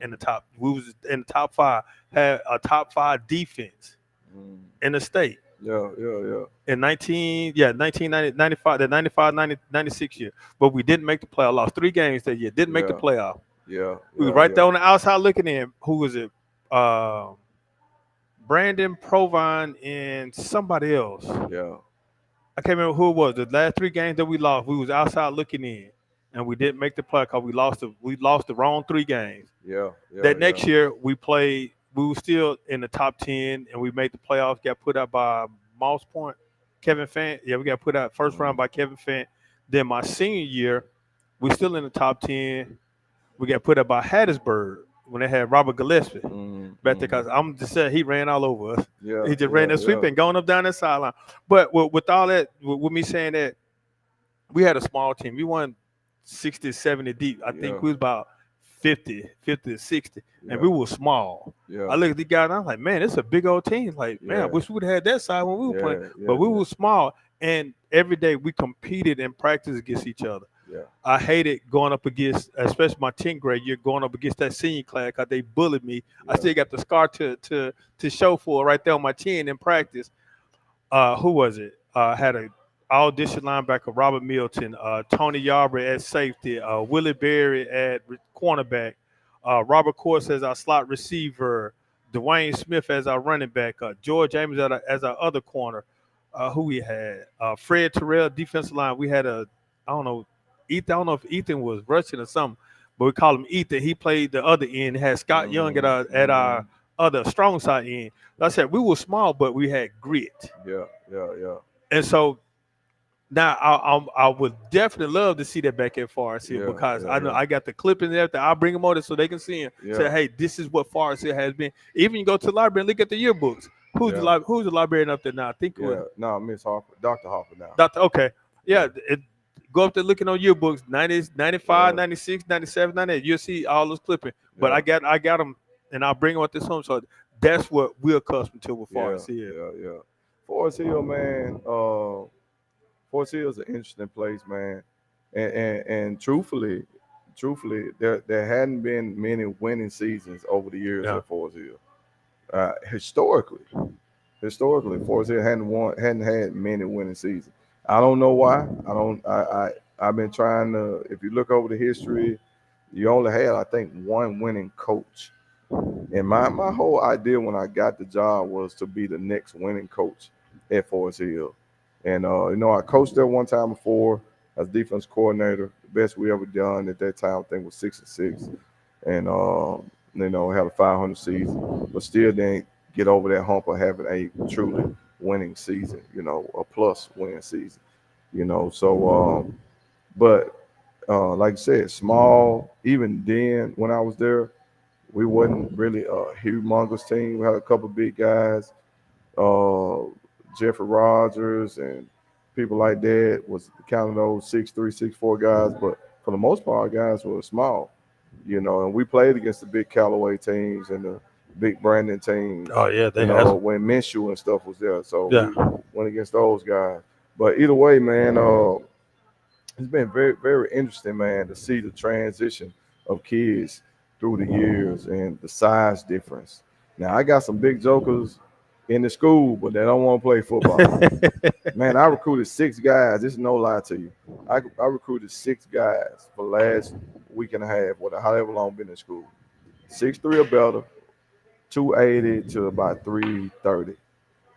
In the mm, top, we was in the top 5, had a top 5 defense mm. in the state Yeah, yeah, yeah, in 1990, 95, the 95, 90, 96 year. But we didn't make the playoff. Lost 3 games that year. Didn't make the yeah, playoff. yeah, We were yeah, right there yeah, on the outside looking in. Who was it? Uh, Brandon Provine and somebody else. yeah, I can't remember who it was. The last 3 games that we lost, we was outside looking in, and we didn't make the playoff because we lost the wrong 3 games. yeah, yeah, That yeah. next year we played. We were still in the top 10, and we made the playoffs. Got put out by Moss Point, Kevin Fant. Yeah, we got put out first round Mm, by Kevin Fant. Then my senior year, we still in the top 10. We got put up by Hattiesburg when they had Robert Gillespie mm, back there. Cause I'm just saying he ran all over us. yeah, He just ran yeah, that sweep yeah, and going up down that sideline. But with all that, with me saying that, we had a small team. We won 60, 70 deep. I think yeah, we was about 50 to 60, and yeah, we were small. I yeah, look at the guy and I'm like, man, it's a big old team. Like, man, I yeah, wish we would have had that side when we were playing. yeah, But yeah, we yeah. were small. and every day we competed and practiced against each other. yeah, I hated going up against, especially my 10th grade year, going up against that senior class because they bullied me. I yeah. still got the scar to show for it right there on my chin in practice. Who was it? Had a all district linebacker Robert Milton, Tony Yarbrough at safety, Willie Berry at cornerback, Robert Course as our slot receiver, Dwayne Smith as our running back, George Ames as our other corner. Who we had? Fred Terrell defensive line. We had I don't know, Ethan. I don't know if Ethan was Russian or something, but we call him Ethan. He played the other end. Had Scott Young at Mm, our mm, other strong side end. Like I said, we were small, but we had grit. yeah, yeah, yeah, And so now I would definitely love to see that back at Forest Hill yeah, because yeah, I know yeah, I got the clip in there that I'll bring them on so they can see him. Say, yeah, hey, this is what Forest Hill has been. Even you go to the library and look at the yearbooks. yeah, Who's the librarian up there now? I think it was yeah. No, Miss Harper, Dr. Harper now. Dr. Okay. Yeah, Yeah, go up there looking on yearbooks, 90s, 95, yeah, 96, 97, 98. You'll see all those clipping. But yeah, I got them and I'll bring them at this home. So that's what we're accustomed to with yeah, Forest Hill. yeah, yeah. Forest Hill, man. Forest Hill is an interesting place, man. And truthfully, there hadn't been many winning seasons over the years Yeah. at Forest Hill. Historically, Forest Hill hadn't had many winning seasons. I don't know why. I don't. I've been trying to. If you look over the history, you only had, I think, one winning coach. And my whole idea when I got the job was to be the next winning coach at Forest Hill. And I coached there one time before as defense coordinator. The best we ever done at that time, I think, was 6-6, and had a 500 season, but still didn't get over that hump of having a truly winning season. A plus winning season. But like I said, small. Even then, when I was there, we wasn't really a humongous team. We had a couple big guys, uh, Jeffrey Rogers and people like that was kind of those 6'3", 6'4" guys. But for the most part, our guys were small, and we played against the big Callaway teams and the big Brandon teams, Oh yeah, they have. when Minshew and stuff was there. So Yeah. we went against those guys. But either way, man, it's been very, very interesting, man, to see the transition of kids through the years and the size difference. Now, I got some big jokers in the school, but they don't want to play football. Man, I recruited 6 guys. This is no lie to you. I recruited 6 guys for the last week and a half, or however long I've been in school. 6'3" or better, 280 to about 330.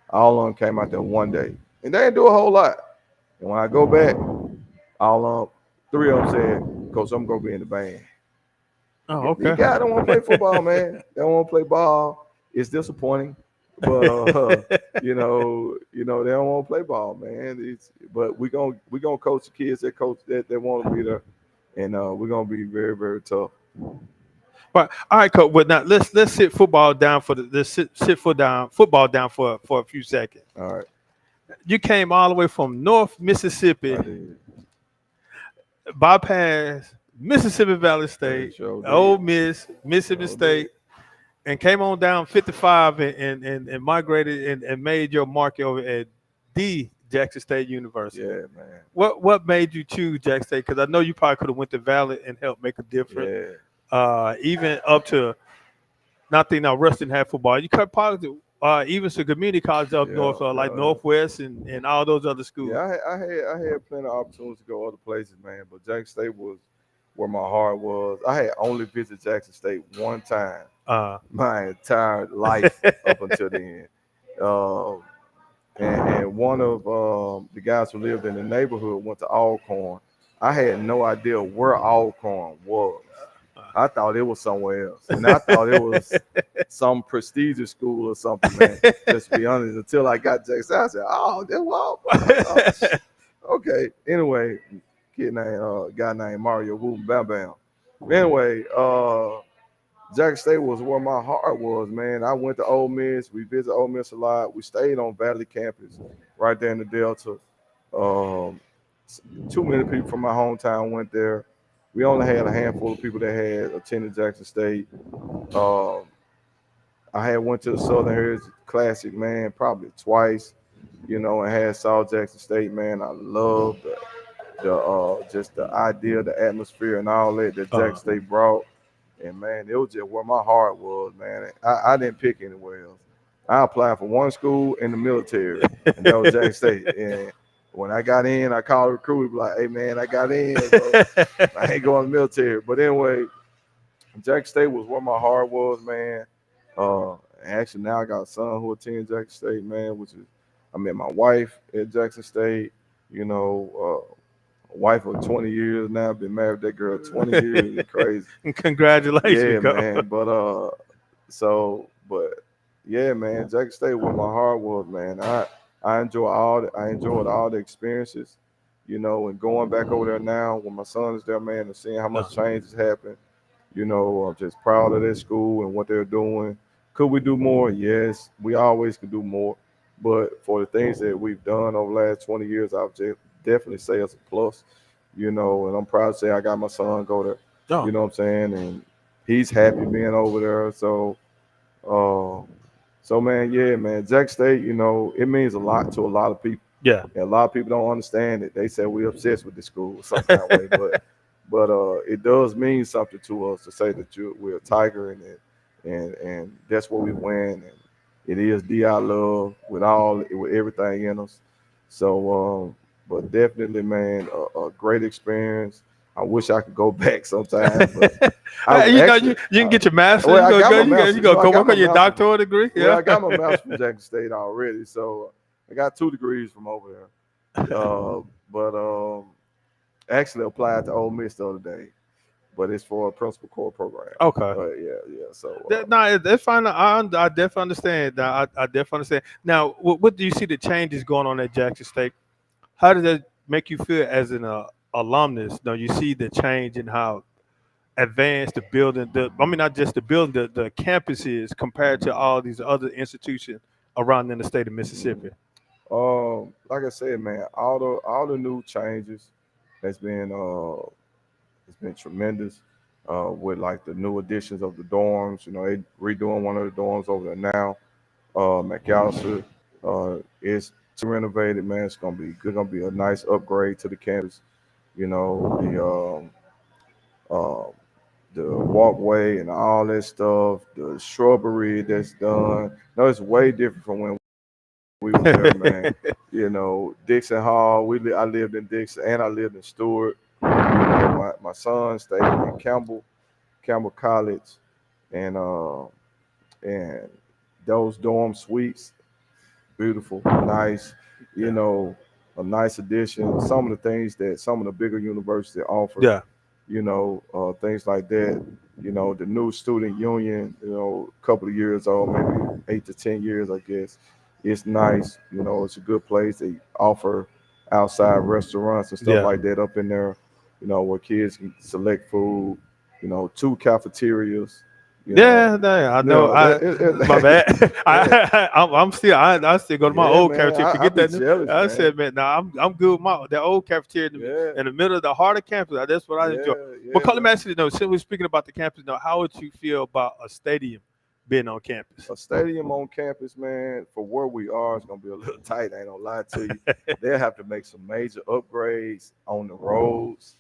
All of them came out there one day. And they didn't do a whole lot. And when I go back, all 3 of them said, Coach, I'm gonna be in the band. Oh, These okay. guys don't want to play football, man. They don't want to play ball. It's disappointing, but they don't want to play ball, man. But we gonna coach the kids that want to be there, and we're gonna be very, very tough. But all right, coach. But now let's sit football down for the let's sit football down for a few seconds. All right, You came all the way from North I Mississippi, did. bypassed Mississippi Valley Hey, State, sure Ole did. Miss, Mississippi Sure did. State, and came on down 55 and migrated and made your mark over at the Jackson State University. Yeah, man. What made you choose Jackson State? Because I know you probably could have went to Valley and helped make a difference. Yeah, Even up to not thinking now Ruston had football. You cut positive. Even some community colleges up yeah, north, like yeah. Northwest and all those other Yeah, schools. I had plenty of opportunities to go other places, man. But Jackson State was where my heart was. I had only visited Jackson State one time Uh, my entire life up until then. Uh, and one of the guys who lived in the neighborhood went to Alcorn. I had no idea where Alcorn was. I thought it was somewhere else, and I thought it was some prestigious school or something, man. Just to be honest, until I got Jackson, I said, "Oh, that's Alcorn." Okay. Anyway, guy named Mario Wooten Bam Bam. Anyway, Jackson State was where my heart was, man. I went to Ole Miss. We visited Ole Miss a lot. We stayed on Valley campus, right there in the Delta. Um, Too many people from my hometown went there. We only had a handful of people that had attended Jackson State. Um, I had went to the Southern Heritage Classic, man, probably twice. and had South Jackson State, man. I love the just the idea, the atmosphere, and all that Jackson Uh, State brought. And man, it was just where my heart was, man. I didn't pick anywhere else. I applied for one school in the military, and that was Jackson State. And when I got in, I called the recruiter, like, "Hey, man, I got in, but I ain't going to the military." But anyway, Jackson State was where my heart was, man. Actually, now I got a son who attends Jackson State, man. Which is, I met my wife at Jackson State. You know, wife of 20 years now. Been married to that girl 20 years. It's crazy. Congratulations, Yeah, go. man. But yeah, man. Jackson State where my heart was, man. I enjoyed all the experiences, and going back over there now when my son is there, man, and seeing how Uh, much change has happened. I'm just proud of that school and what they're doing. Could we do more? Yes, we always could do more. But for the things that we've done over the last 20 years, I would definitely say it's a plus. And I'm proud to say I got my son go there. oh, You know what I'm saying? And he's happy being over there. Uh, so man, yeah, man, Jack State, it means a lot to a lot of people. yeah. And a lot of people don't understand it. They say we're obsessed with the school some kind of way, but it does mean something to us to say that we're a Tiger, and that's what we win, and it is Di love with everything in us. But definitely, man, a great experience. I wish I could go back sometime, but I Hey, actually, you can get your master's. well, I got my You master's. go I go got work my on your master's. doctoral degree. Well, Yeah. I got my master's from Jackson State already, so I got 2 degrees from over there. But actually applied to Ole Miss the other day, but it's for a principal core program. Okay. Yeah, yeah. No, that's fine. I definitely understand. I definitely understand. Now, what do you see the changes going on at Jackson State? How does that make you feel as an alumnus? Now, you see the change in how advanced the building, I mean, not just the building, the campus is compared to all these other institutions around in the state of Mississippi. Like I said, man, all the new changes has been it's been tremendous. With like the new additions of the dorms, they redoing one of the dorms over there now. McAllister is renovated, man. It's gonna be good. Gonna be a nice upgrade to the campus. You know uh, the walkway and all that stuff, the shrubbery that's done. No, it's way different from when we was there, man. Dixon Hall. I lived in Dixon and I lived in Stewart. My son stayed in Campbell College, and and those dorm suites, beautiful, nice. You Yeah. know, a nice addition. Some of the things that some of the bigger universities offer, Yeah. things like that. The new student union, a couple of years old, maybe 8 to 10 years, I guess. It's nice. It's a good place. They offer outside restaurants and stuff Yeah. like that up in there. Where kids can select food. 2 cafeterias. You know, Yeah, I know. no, that, My bad. man, I still go to my yeah, old man. cafeteria. I Forget be that new. jealous, I man. said, man, nah, I'm good with my that old cafeteria Yeah, in the middle of the heart of campus. That's what I enjoy. yeah, But yeah, let me man. ask you, since we're speaking about the campus, how would you feel about a stadium being on campus? A stadium on campus, man, for where we are, it's gonna be a little tight. I ain't gonna lie to you. They'll have to make some major upgrades on the roads,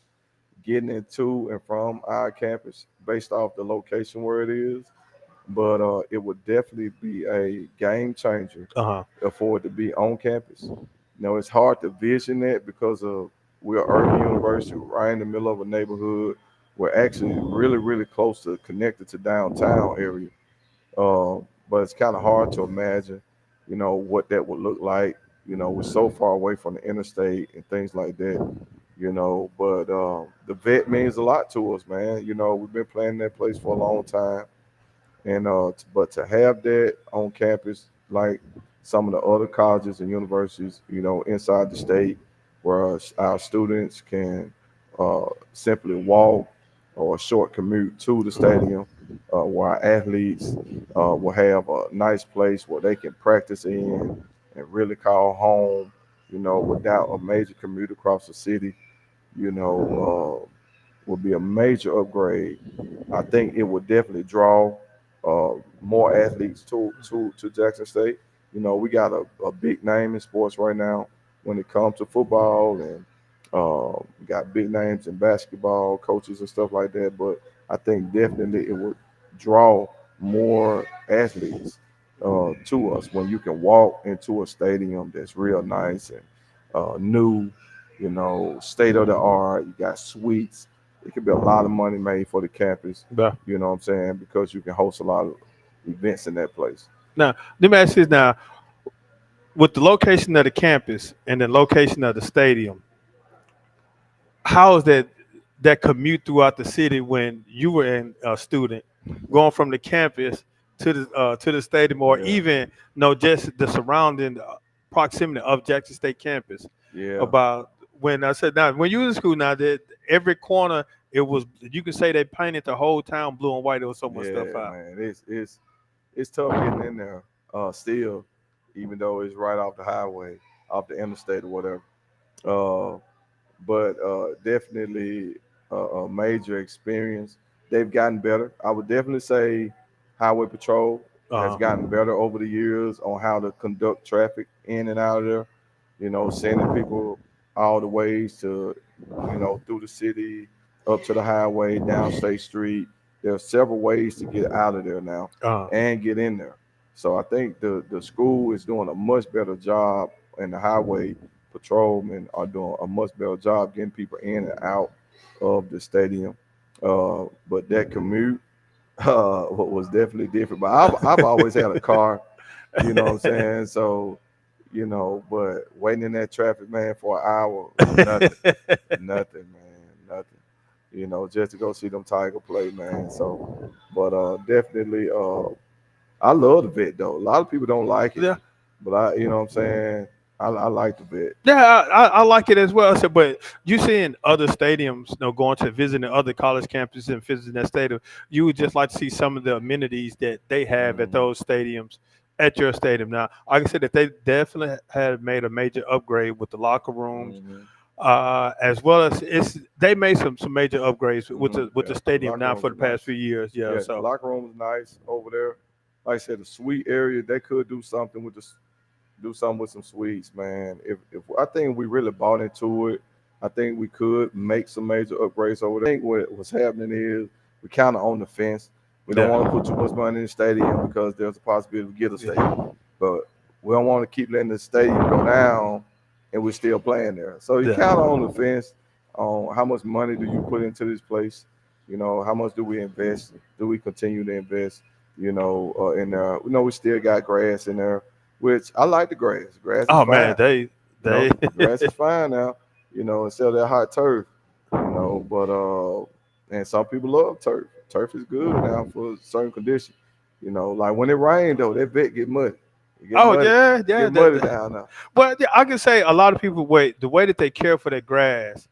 getting into and from our campus based off the location where it is. But it would definitely be a game changer Uh huh. for it to be on campus. It's hard to vision that because of we're an urban university right in the middle of a neighborhood. We're actually really, really close to connected to downtown area. But it's kind of hard to imagine, what that would look like. We're so far away from the interstate and things like that. But the vet means a lot to us, man. We've been playing that place for a long time, and but to have that on campus, like some of the other colleges and universities, inside the state, where our students can simply walk or a short commute to the stadium, where our athletes will have a nice place where they can practice in and really call home, without a major commute across the city, you know, would be a major upgrade. I think it would definitely draw more athletes to Jackson State. We got a big name in sports right now when it comes to football, and we got big names in basketball, coaches and stuff like that. But I think definitely it would draw more athletes to us when you can walk into a stadium that's real nice and new, state of the art. You got suites. It could be a lot of money made for the campus. Yeah. You know what I'm saying? Because you can host a lot of events in that place. Now, let me ask you this now. With the location of the campus and the location of the stadium, how is that commute throughout the city when you were in a student, going from the campus to the stadium, or Yeah, even just the surrounding proximity of Jackson State campus? yeah, About when I said now when you was in school now that every corner it was you can say they painted the whole town blue and white. There was so much stuff yeah, out. man. It's tough getting in there. Still, even though it's right off the highway, off the interstate or whatever. Uh, but definitely a major experience. They've gotten better. I would definitely say Highway Patrol has Uh gotten better over the years on how to conduct traffic in and out of there. Sending people all the ways to, through the city, up to the highway, down State Street. There are several ways to get out of there now uh and get in there. So I think the school is doing a much better job, and the highway patrolmen are doing a much better job getting people in and out of the stadium. But that commute was definitely different. But I've always had a car, you know what I'm saying? So, but waiting in that traffic, man, for an hour was nothing, nothing, man, nothing. Just to go see them Tiger play, man. So, but definitely, I love the vet though. A lot of people don't like it, yeah. but you know what I'm saying. I like the vet. Yeah, I like it as well. I said, but you see in other stadiums, going to visiting other college campuses and visiting that stadium, you would just like to see some of the amenities that they have at Hmm. those stadiums, at your stadium. Now, like I said, that they definitely have made a major upgrade with the locker rooms, Hmm. as well as they made some major upgrades with Yeah, the the stadium locker now rooms for the are past nice. few years. Yeah, Yeah, the so locker room is nice over there. Like I said, the suite area they could do something with do something with some suites, man. If I think we really bought into it, I think we could make some major upgrades over there. I think what's happening is we kind of on the fence. We don't want to put too much money in the stadium because there's a possibility we get a stadium, yeah, but we don't want to keep letting the stadium go down and we're still playing there. So you kind of yeah. on the fence on how much money do you put into this place. How much do we invest? Do we continue to invest? In there. We know we still got grass in there, which I like the grass. Grass is Oh man, fine. they Grass is fine now. Instead of that hot turf. But and some people love turf. Turf is good now for certain conditions. Like when it rained though, that vet get muddy. It get oh muddy. yeah, It yeah. get muddy down there. Well, yeah, I can say a lot of people wait the way that they care for their grass,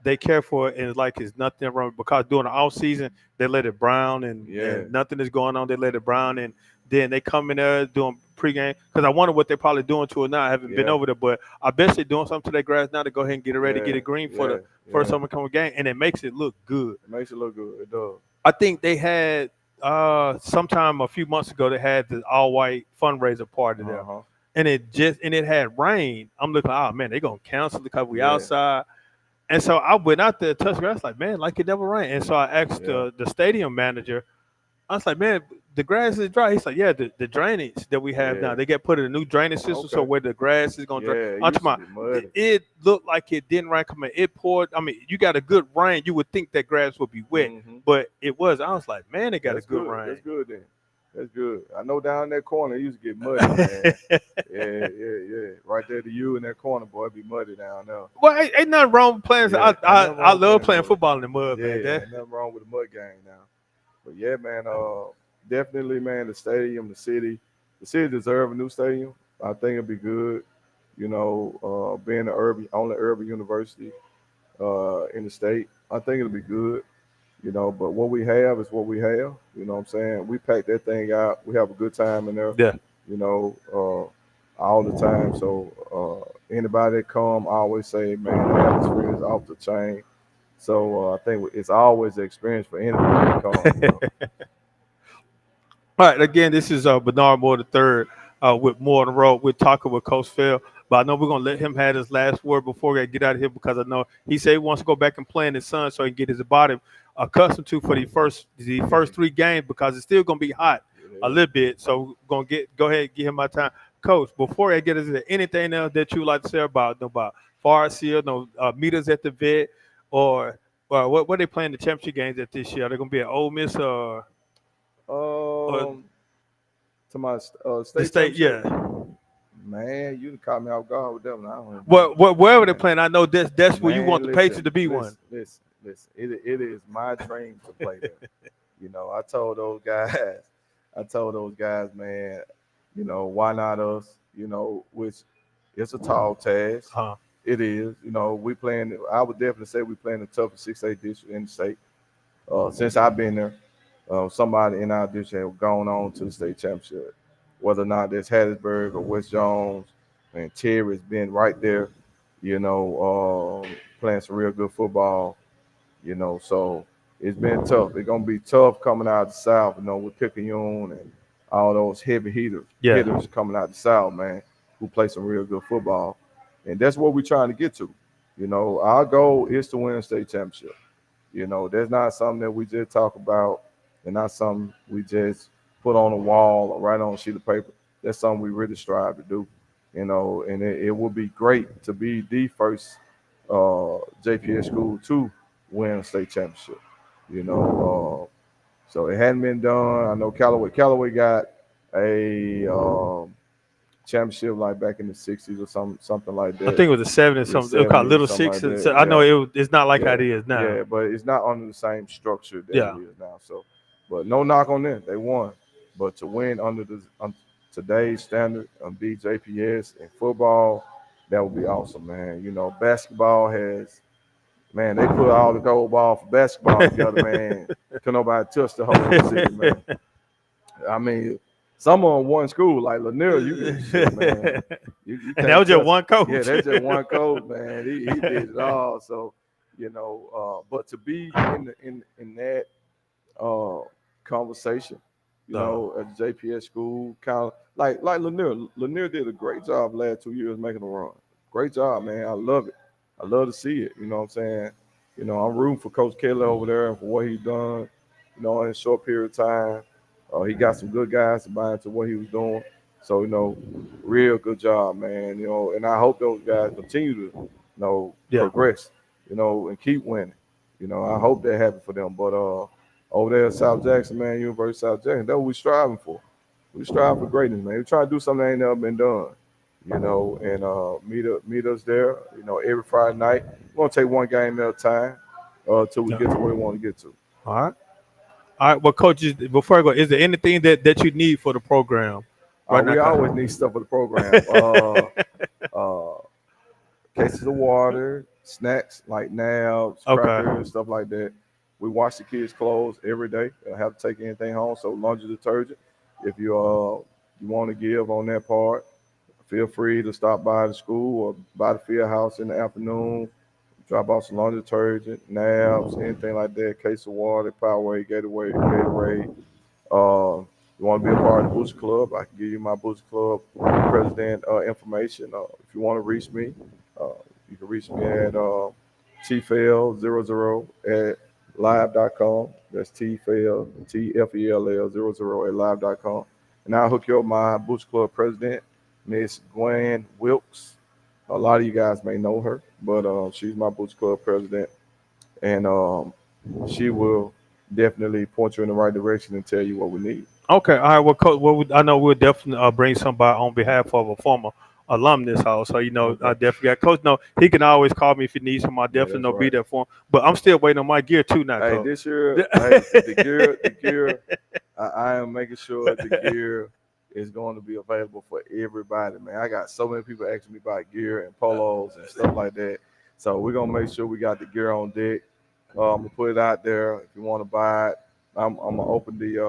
they care for it, and it's like it's nothing wrong because during the off season they let it brown Yeah, and nothing is going on. They let it brown and then they come in there doing pregame because I wonder what they're probably doing to it now. I haven't been yeah, over there, but I bet they're doing something to their grass now to go ahead and get it ready, get yeah, it green for yeah, the first yeah. summer coming game, and it makes it look good. It makes it look good. It does. I think they had sometime a few months ago they had the all white fundraiser party Uh there huh. and it had rain. I'm looking, oh man, they gonna cancel it because we Yeah, outside. And so I went out there to touch grass, like man, like it never rained. And so I asked yeah, the stadium manager, I was like, man, the grass is dry. He's like, yeah, the drainage that we have now, yeah. they get put in a new drainage system, so Okay. where the grass is gonna dry. Yeah, it I'm used talking to about, be muddy. it looked like it didn't rain. Come in, it poured. I mean, you got a good rain, you would think that grass would be wet, Hmm. but it was. I was like, man, it got a That's good good. That's rain. good then. That's good. I know down that corner it used to get muddy, man. Yeah, yeah, yeah. Right there to you in that corner, boy, it be muddy down there. Well, ain't nothing wrong with playing. Yeah, ain't nothing I wrong with love playing playing mud. football in the mud, man. Yeah, ain't nothing wrong with the mud game now. But yeah, man, definitely, man, the stadium, the city deserve a new stadium. I think it'd be good. Being the only urban university in the state, I think it'll be good. But what we have is what we have. You know what I'm saying? We pack that thing out. We have a good time in there. Yeah. You know, all the time. So anybody that come, I always say, man, the atmosphere is off the chain. So I think it's always an experience for anybody that come. All right. Again, this is Bernard Moore the third. with more on the road. We're talking with Coach Phil, but I know we're gonna let him have his last word before we get out of here because I know he said he wants to go back and play in the sun so he can get his body accustomed to for the first 3 games because it's still gonna be hot a Yeah. little bit. So we're gonna go ahead and give him my time, Coach. Before I get into anything else that you like to say about Forest Hill, meters at the vet, or what they playing the championship games at this year? They're gonna be at Ole Miss or Um, to my the state state, championship, yeah. man, you done caught me off guard with them. I don't remember. Wherever they're Man, playing, I know that's where you want man, the Patriots listen, to be one. listen, listen, listen. It is my dream to play there. I told those guys, I told those guys, man, why not us? Which it's a tall task. Uh, It is. We playing. I would definitely say we playing the toughest 6A district in the state. Since I've been there, somebody in our district have gone on to the state championship. Whether or not that's Hattiesburg or West Jones, and Terry's been right there, playing some real good football. So it's been tough. It's gonna be tough coming out of the south, with Picayune and all those heavy yeah, hitters coming out the south, man, who play some real good football. And that's what we're trying to get to. Our goal is to win a state championship. That's not something that we just talk about and not something we just put on a wall or write on a sheet of paper. That's something we really strive to do. And it would be great to be the first JPS school to win a state championship. So it hadn't been done. I know Callaway got a championship like back in the '60s or something like I that. think it was the seven and The something. It was called '70s or Little something Six. like that. So I know Yeah. it's not like how it Yeah, is now. yeah, but it's not under the same structure that Yeah, it is now. So, but no knock on them, they won. But to win under today's standard of BJPS and football, that would be awesome, man. Basketball has, man, they put all the gold ball for basketball together, man. Can nobody touch the whole city, man. I mean, some on one school like Lanier, you get shit, man. You and that can't was just touch. one Yeah, coach. that's just one coach, man. He did it all. So, but to be in that uh, conversation, No. at the JPS school, kind of like Lanier. Lanier did a great job last 2 years making a run. Great job, man. I love it. I love to see it. You know what I'm saying? I'm rooting for Coach Kelly over there and for what he's done. In a short period of time. He got some good guys to buy into what he was doing. So, real good job, man. And I hope those guys continue to, Yeah. progress, and keep winning. I hope that happens for them. But over there at South Jackson, man, University of South Jackson, that's what we're striving for. We strive for greatness, man. We try to do something that ain't never been done. And meet us there, every Friday night. We're gonna take one game at a time till we get to where we want to get to. All right. All right. Well, coaches, before I go, is there anything that you need for the program right now? We always need stuff for the program. Uh, Cases of water, snacks like nabs, Okay. crackers, stuff like that. We wash the kids' clothes every day. They don't have to take anything home. So laundry detergent. If you want to give on that part, feel free to stop by the school or by the field house in the afternoon. Drop off some laundry detergent, nabs, anything like that. Case of water, Powerade, Gatorade. You want to be a part of the Booster Club? I can give you my Booster Club president information. If you want to reach me, uh, you can reach me at tfel00 at live.com. That's TFEL00 at live.com. And I'll hook you up with my Booster Club president, Miss Gwen Wilkes. A lot of you guys may know her, but she's my Booster Club president. And she will definitely point you in the right direction and tell you what we need. Okay. All right. Well, coach, I know we'll definitely bring somebody on behalf of a former alum this house. So I Okay. definitely got coach. No, he can always call me if he needs him. I Yeah, definitely that's know be right. there for him. But I'm still waiting on my gear too now, Hey, coach. this year, hey, the gear, I am making sure the gear is going to be available for everybody, man. I got so many people asking me about gear and polos and stuff like that. So we're gonna make sure we got the gear on deck. I'm gonna put it out there if you want to buy it. I'm gonna open the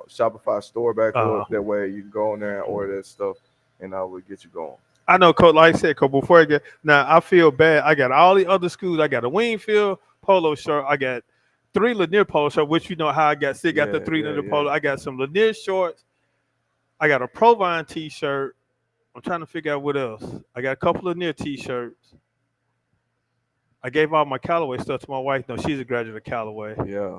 Shopify store back uh, up. That way you can go in there and order that stuff, and I will get you going. I know, coach. Like I said, coach. Before I get now, I feel bad. I got all the other schools. I got a Wingfield polo shirt. I got 3 Lanier polo shirts, which you know how I got. Still got the Yeah, 3 yeah, Lanier yeah. polo. I got some Lanier shorts. I got a Provine T-shirt. I'm trying to figure out what else. I got a couple of near T-shirts. I gave all my Callaway stuff to my wife. No, she's a graduate of Callaway. Yeah,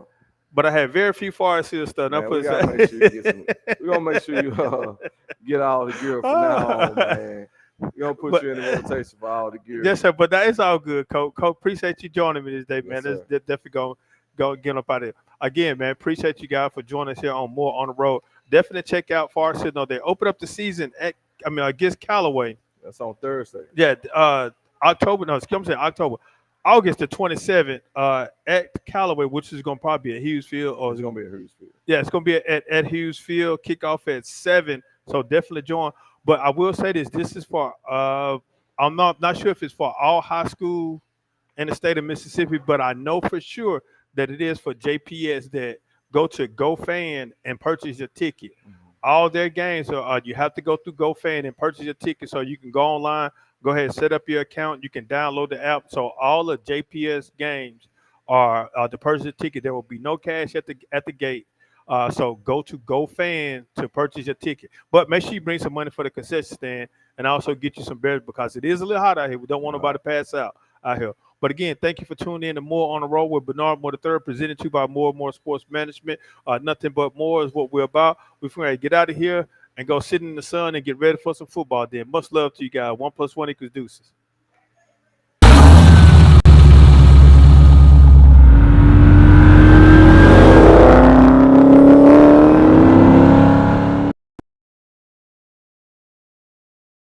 But I had very few Forest Hill stuff. And I man, we put gotta make sure you get some. We gonna make sure you get all the gear from now on, man. We gonna put but you in the rotation for all the gear. yes, sir. But that is all good, Coach. Coach, appreciate you joining me this day, Yes, man. That's sir. definitely go get up out of here. Again, man, appreciate you guys for joining us here on More on the Road. Definitely check out Forest Hill. No, they open up the season against Callaway. That's on Thursday. Yeah, October. No, I'm saying October. August the 27th at Callaway, which is going to probably be at Hughes Field. Or It's gonna be a Huddersfield. yeah, it's going to be at Hughes Field. Kickoff at 7. So definitely join. But I will say this. This is for, I'm not sure if it's for all high school in the state of Mississippi, but I know for sure that it is for JPS that go to GoFan and purchase your ticket. All their games are you have to go through GoFan and purchase your ticket so you can go online, go ahead and set up your account. You can download the app. So all the JPS games are to purchase a ticket. There will be no cash at the gate. So go to GoFan to purchase your ticket. But make sure you bring some money for the concession stand and also get you some beers because it is a little hot out here. We don't want nobody to pass out here. But again, thank you for tuning in to More on the Road with Bernard Moore III, presented to you by More and More Sports Management. Nothing but more is what we're about. We're going to get out of here and go sit in the sun and get ready for some football then. Much love to you guys. 1 + 1 = deuces.